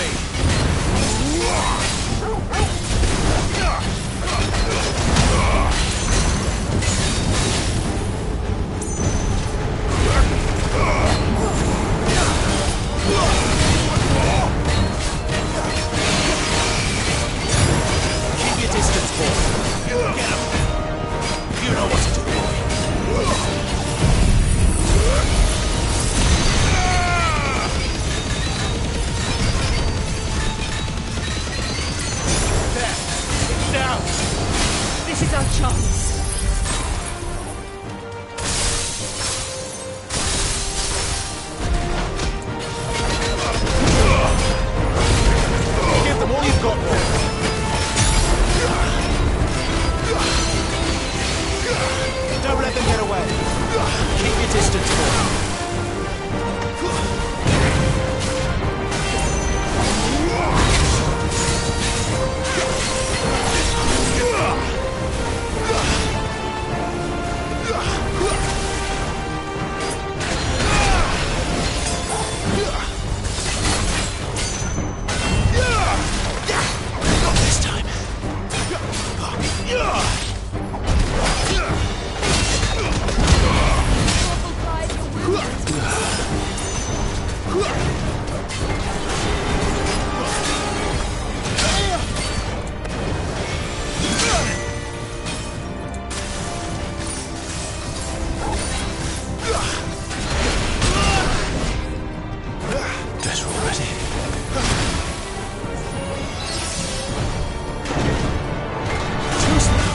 Keep your distance, boy. Get him. You know what to do, boy. Down! This is our chance. Give them all you've got, boy. Don't let them get away. Keep your distance, boy. Not this time. Dead already. Too slow.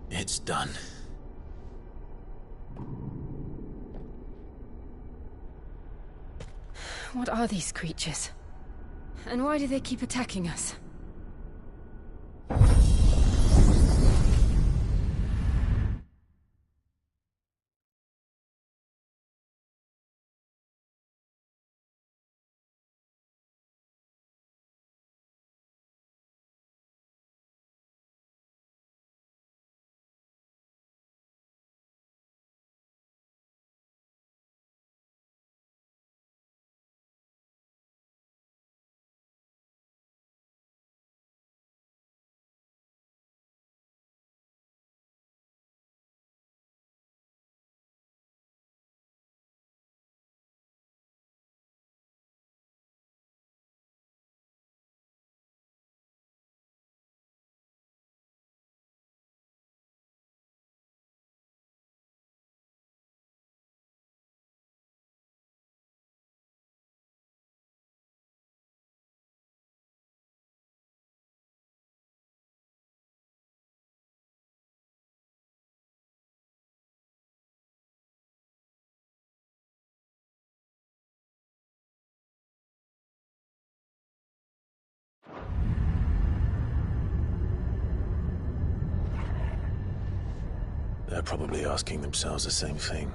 It's done. What are these creatures? And why do they keep attacking us? They're probably asking themselves the same thing.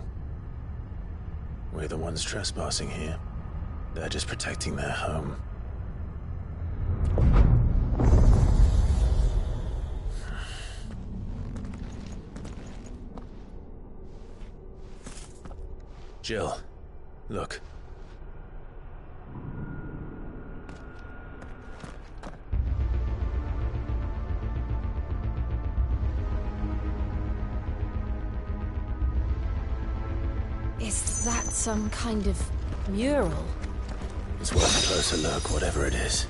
We're the ones trespassing here. They're just protecting their home. Jill, look. Is that some kind of mural? It's worth a closer look, whatever it is.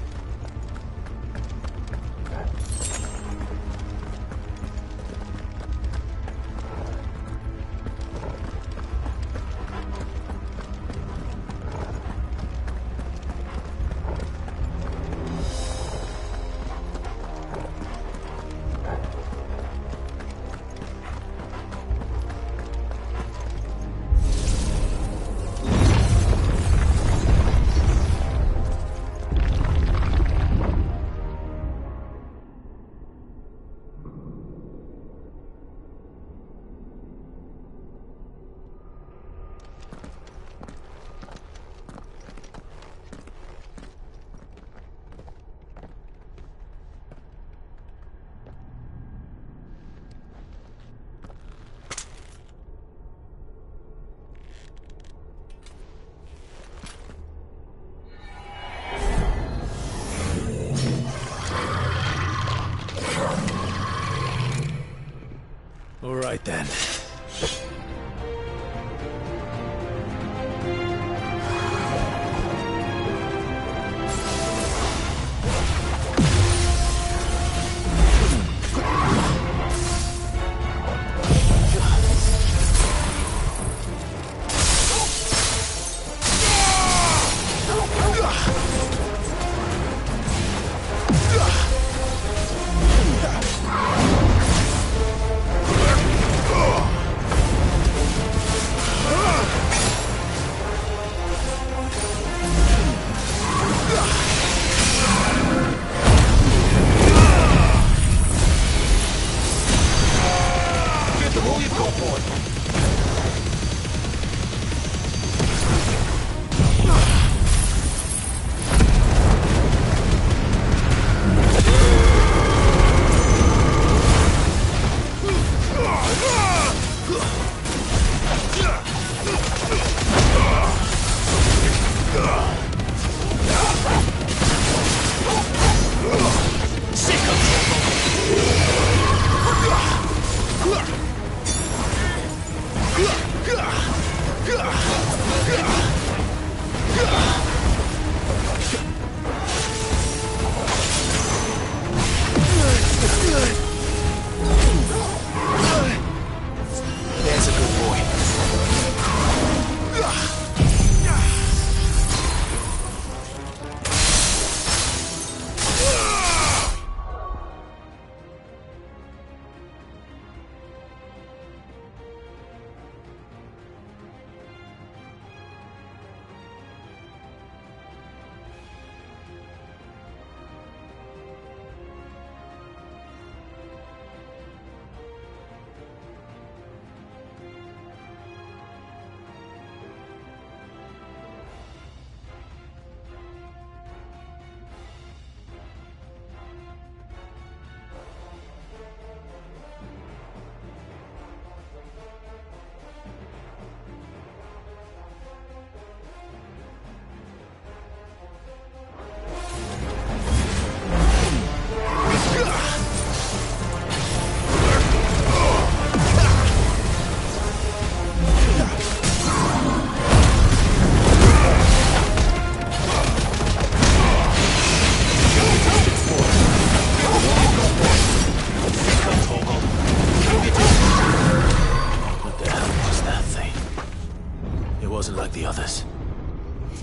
All right then.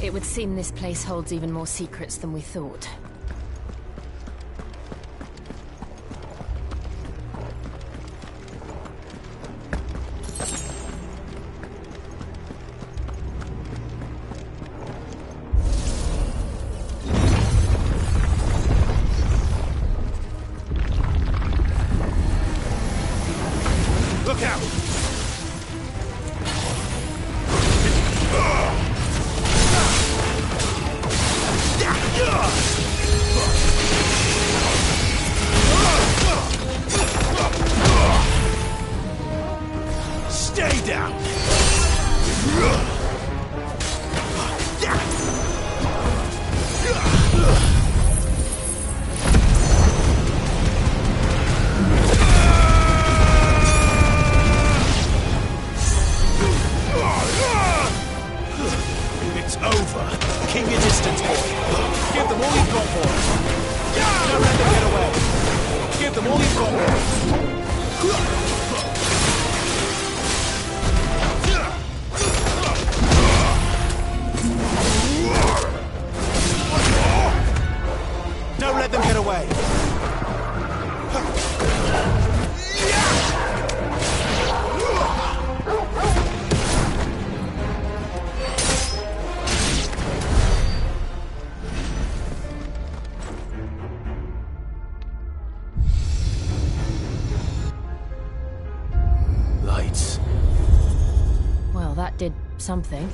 It would seem this place holds even more secrets than we thought. Look down! Stay down! It's over. Keep your distance, boy. Give them all you've got, boy. Don't let them get away. Give them all you've got, boy. Don't let them get away. Lights. Well, that did something.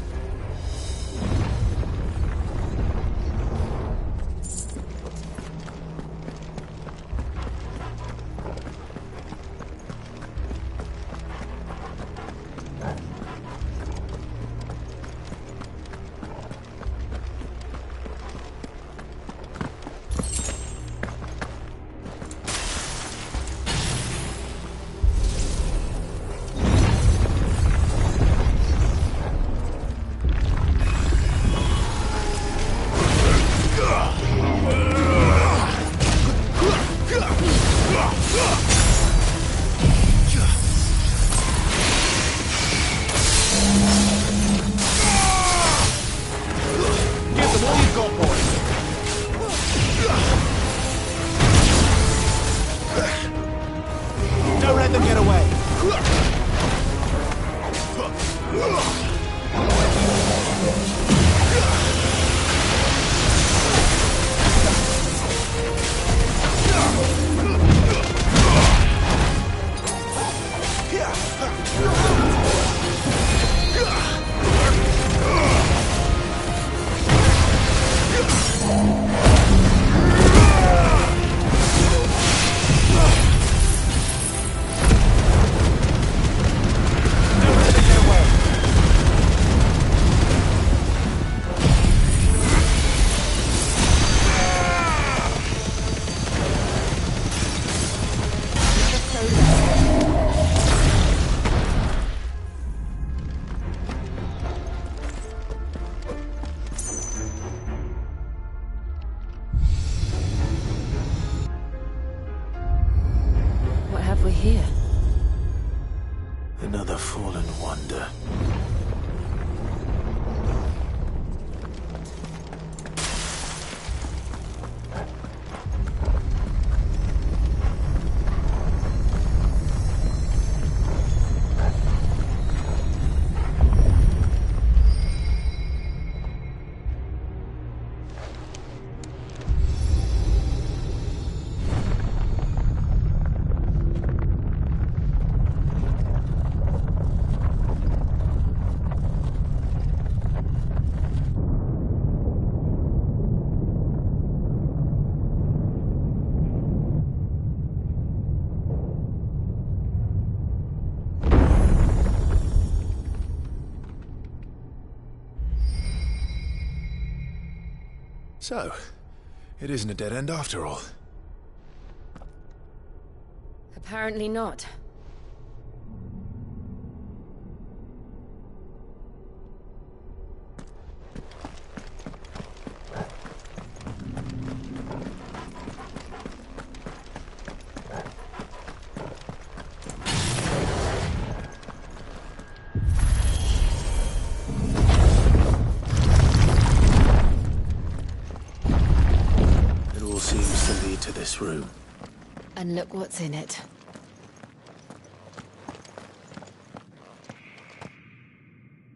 Don't let them get away. What have we here? Another fallen wonder. So, it isn't a dead end after all. Apparently not. This room. And look what's in it.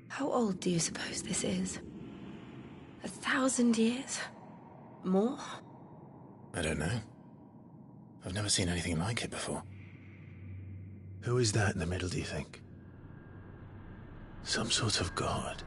How old do you suppose this is? 1,000 years? More? I don't know. I've never seen anything like it before. Who is that in the middle, do you think? Some sort of god?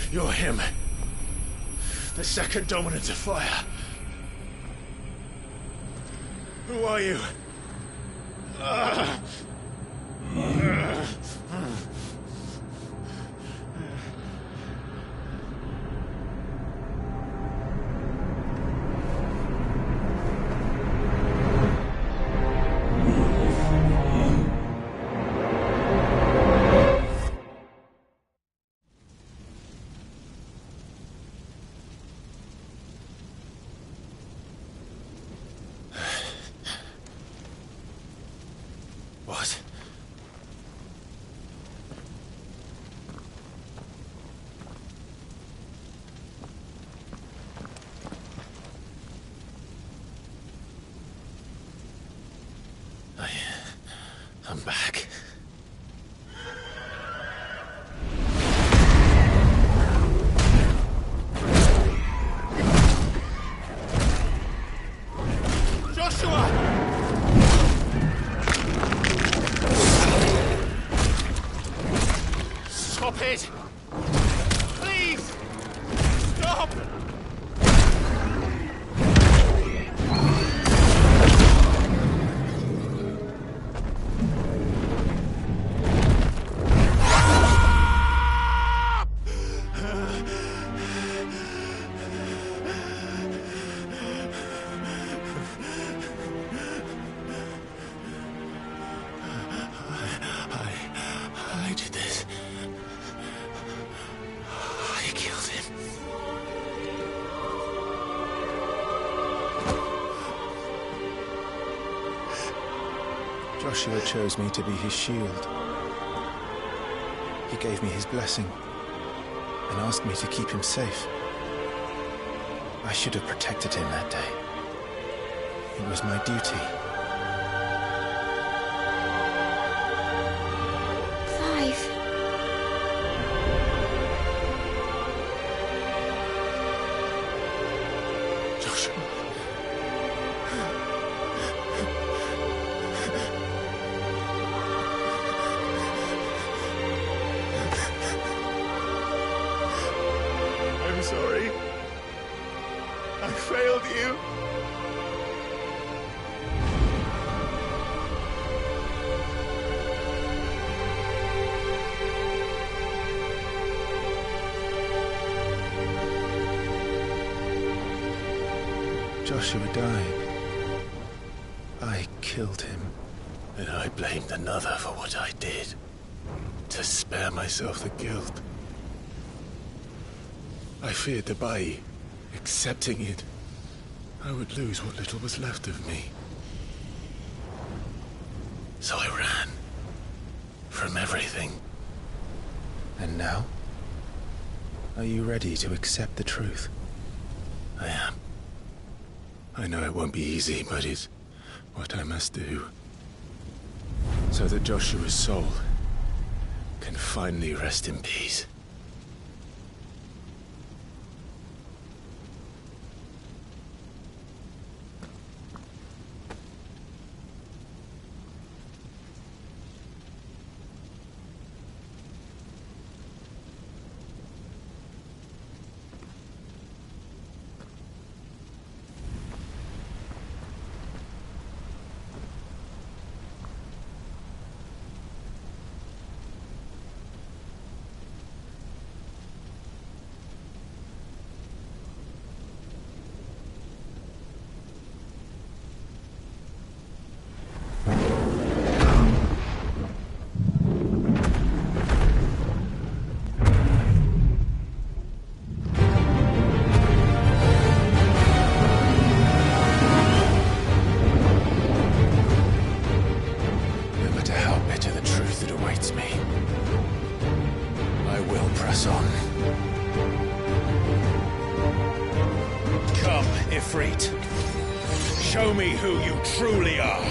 You're him. The second dominant of fire. Who are you? What? I'm back. Joshua! Stop it! Please! Stop! I did this. I killed him. Joshua chose me to be his shield. He gave me his blessing and asked me to keep him safe. I should have protected him that day. It was my duty. Clive. Joshua. I'm sorry. I failed you. Joshua died. I killed him. And I blamed another for what I did. To spare myself the guilt. I feared that by accepting it, I would lose what little was left of me. So I ran. From everything. And now? Are you ready to accept the truth? I am. I know it won't be easy, but it's what I must do. So that Joshua's soul can finally rest in peace. Siegfried. Show me who you truly are.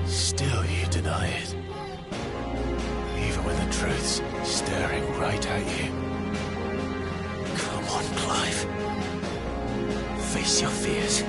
Still you deny it. Even when the truth's staring right at you. Come on, Clive. Face your fears.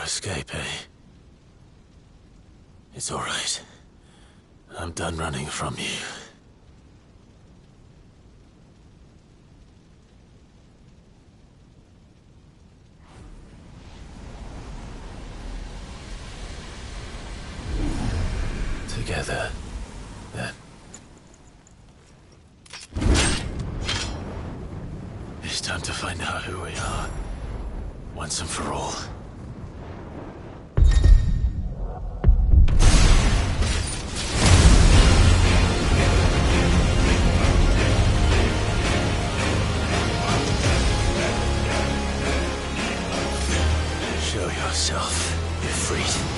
escape, eh? It's all right. I'm done running from you. Together, then. It's time to find out who we are, once and for all. Show yourself, Ifrit.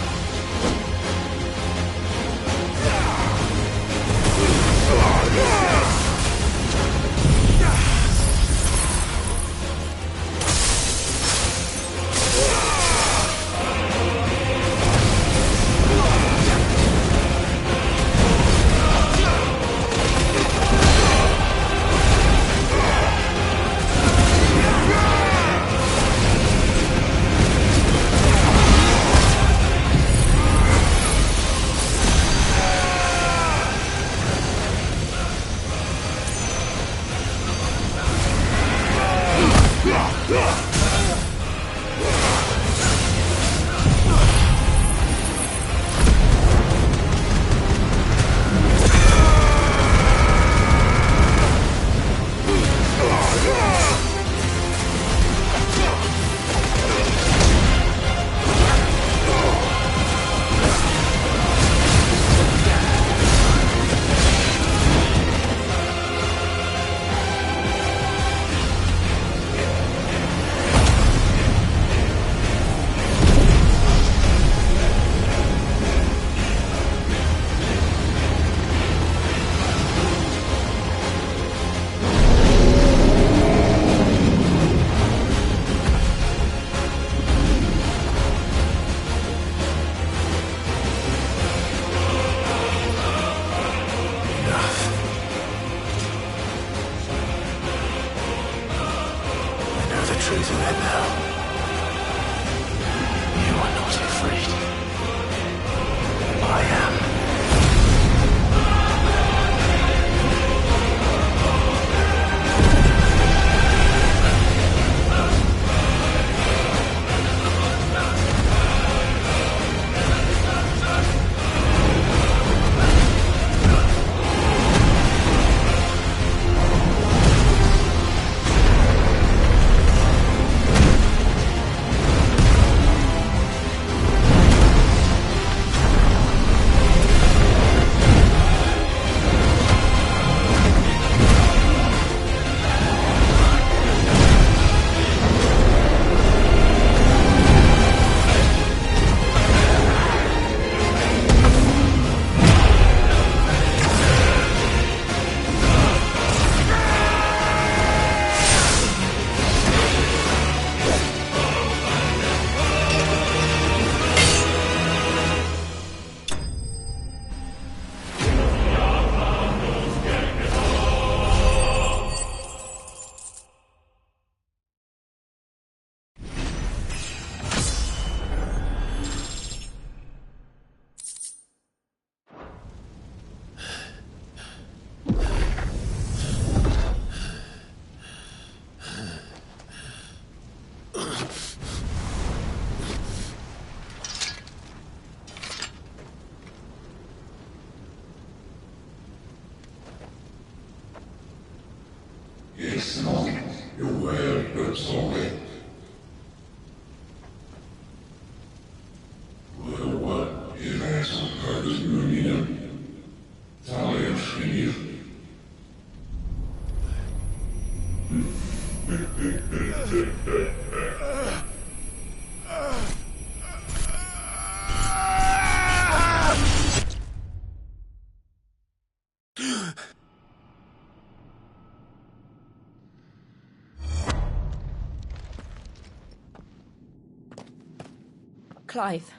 Clive,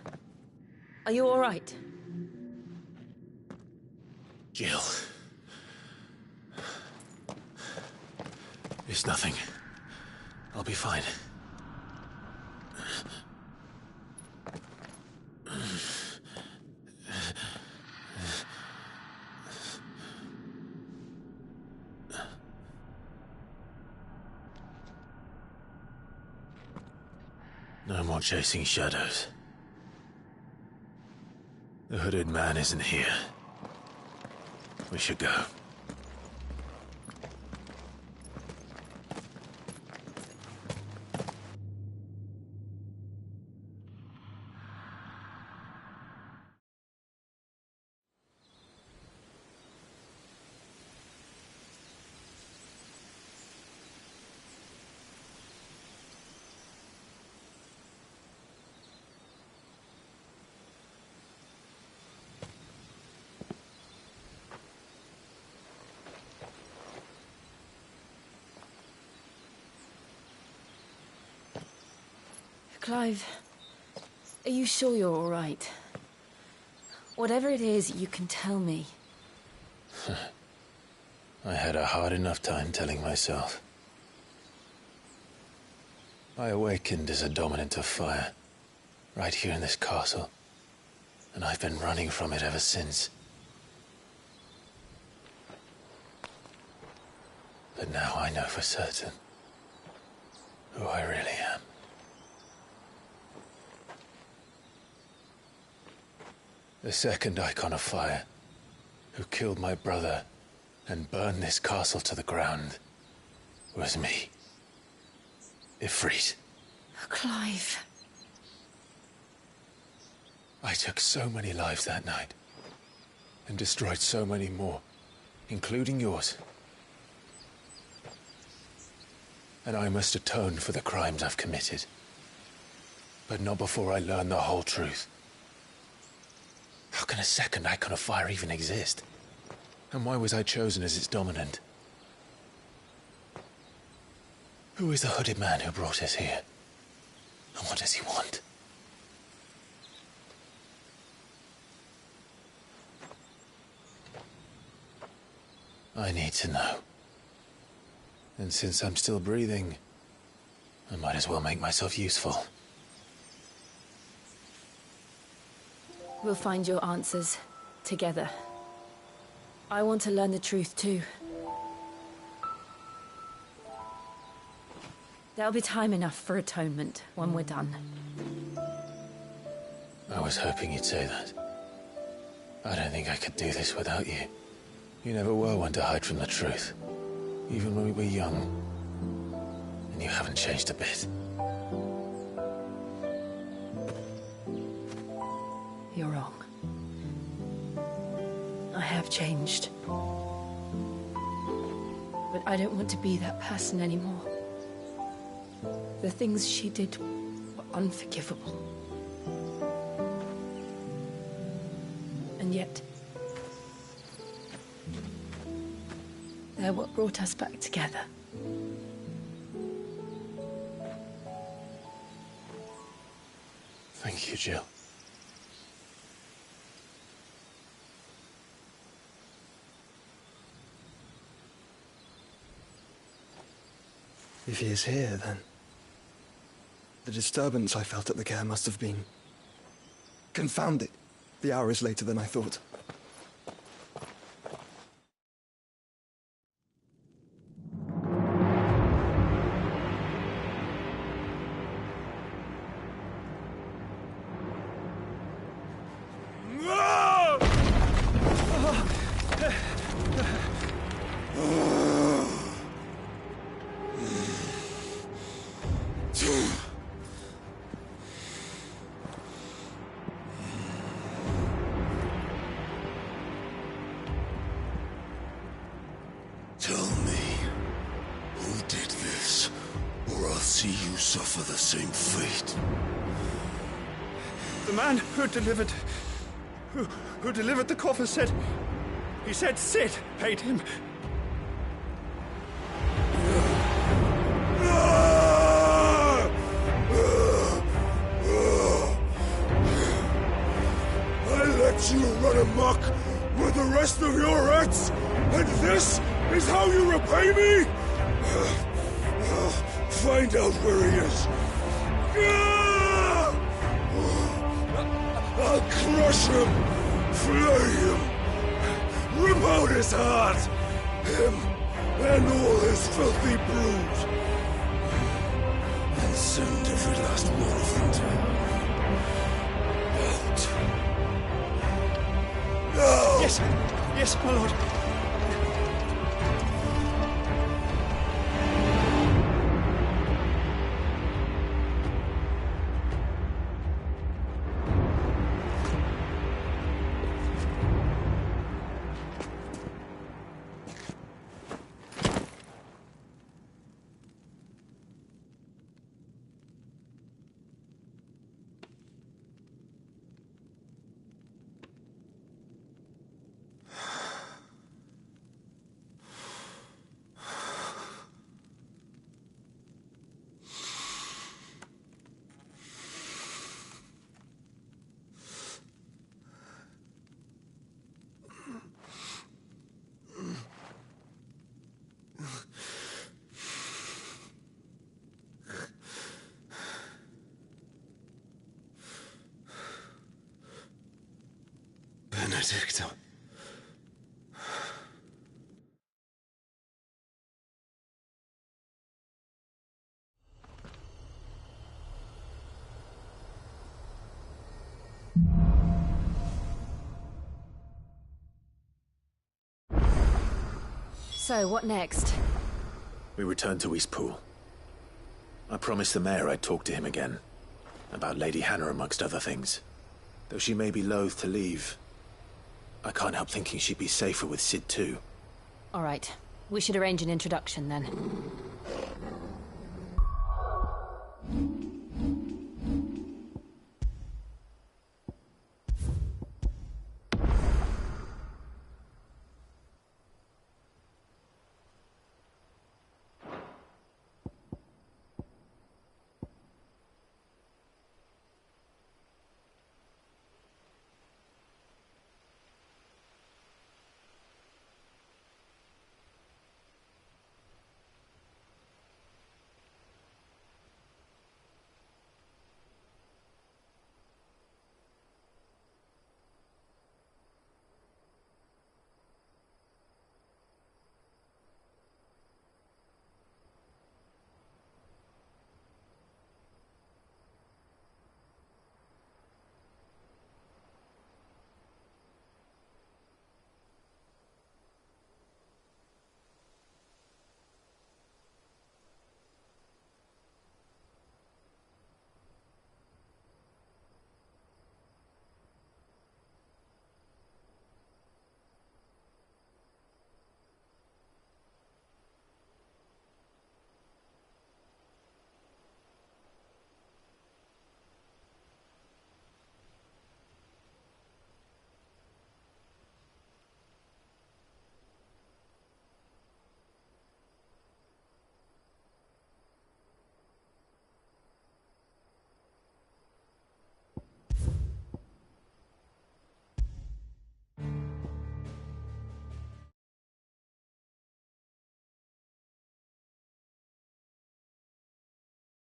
are you all right? Jill. It's nothing. I'll be fine. No more chasing shadows. The hooded man isn't here. We should go. Clive, are you sure you're all right? Whatever it is, you can tell me. I had a hard enough time telling myself. I awakened as a dominant of fire, right here in this castle, and I've been running from it ever since. But now I know for certain. who I really am. The second Icon of Fire, who killed my brother and burned this castle to the ground, was me. Ifrit. Clive. I took so many lives that night, and destroyed so many more, including yours. And I must atone for the crimes I've committed. But not before I learn the whole truth. How can a second Icon of Fire even exist? And why was I chosen as its dominant? Who is the hooded man who brought us here? And what does he want? I need to know. And since I'm still breathing, I might as well make myself useful. We'll find your answers together. I want to learn the truth too. There'll be time enough for atonement when we're done. I was hoping you'd say that. I don't think I could do this without you. You never were one to hide from the truth, even when we were young. And you haven't changed a bit. You're wrong. I have changed. But I don't want to be that person anymore. The things she did were unforgivable. And yet, they're what brought us back together. Thank you, Jill. If he is here, then the disturbance I felt at the care must have been... Confound it! The hour is later than I thought. Tell me, who did this, or I'll see you suffer the same fate. The man who delivered... Who delivered the coffer said... He said Sid paid him. I let you run amok with the rest of your rats, and this is how you repay me? Find out where he is. I'll crush him, flay him, rip out his heart, him and all his filthy brood, and send every last one of them to out. No! Yes, yes, my lord. Benedicta. So, what next? We return to Eastpool. I promised the mayor I'd talk to him again. About Lady Hannah, amongst other things. Though she may be loath to leave, I can't help thinking she'd be safer with Cid too. All right. We should arrange an introduction then.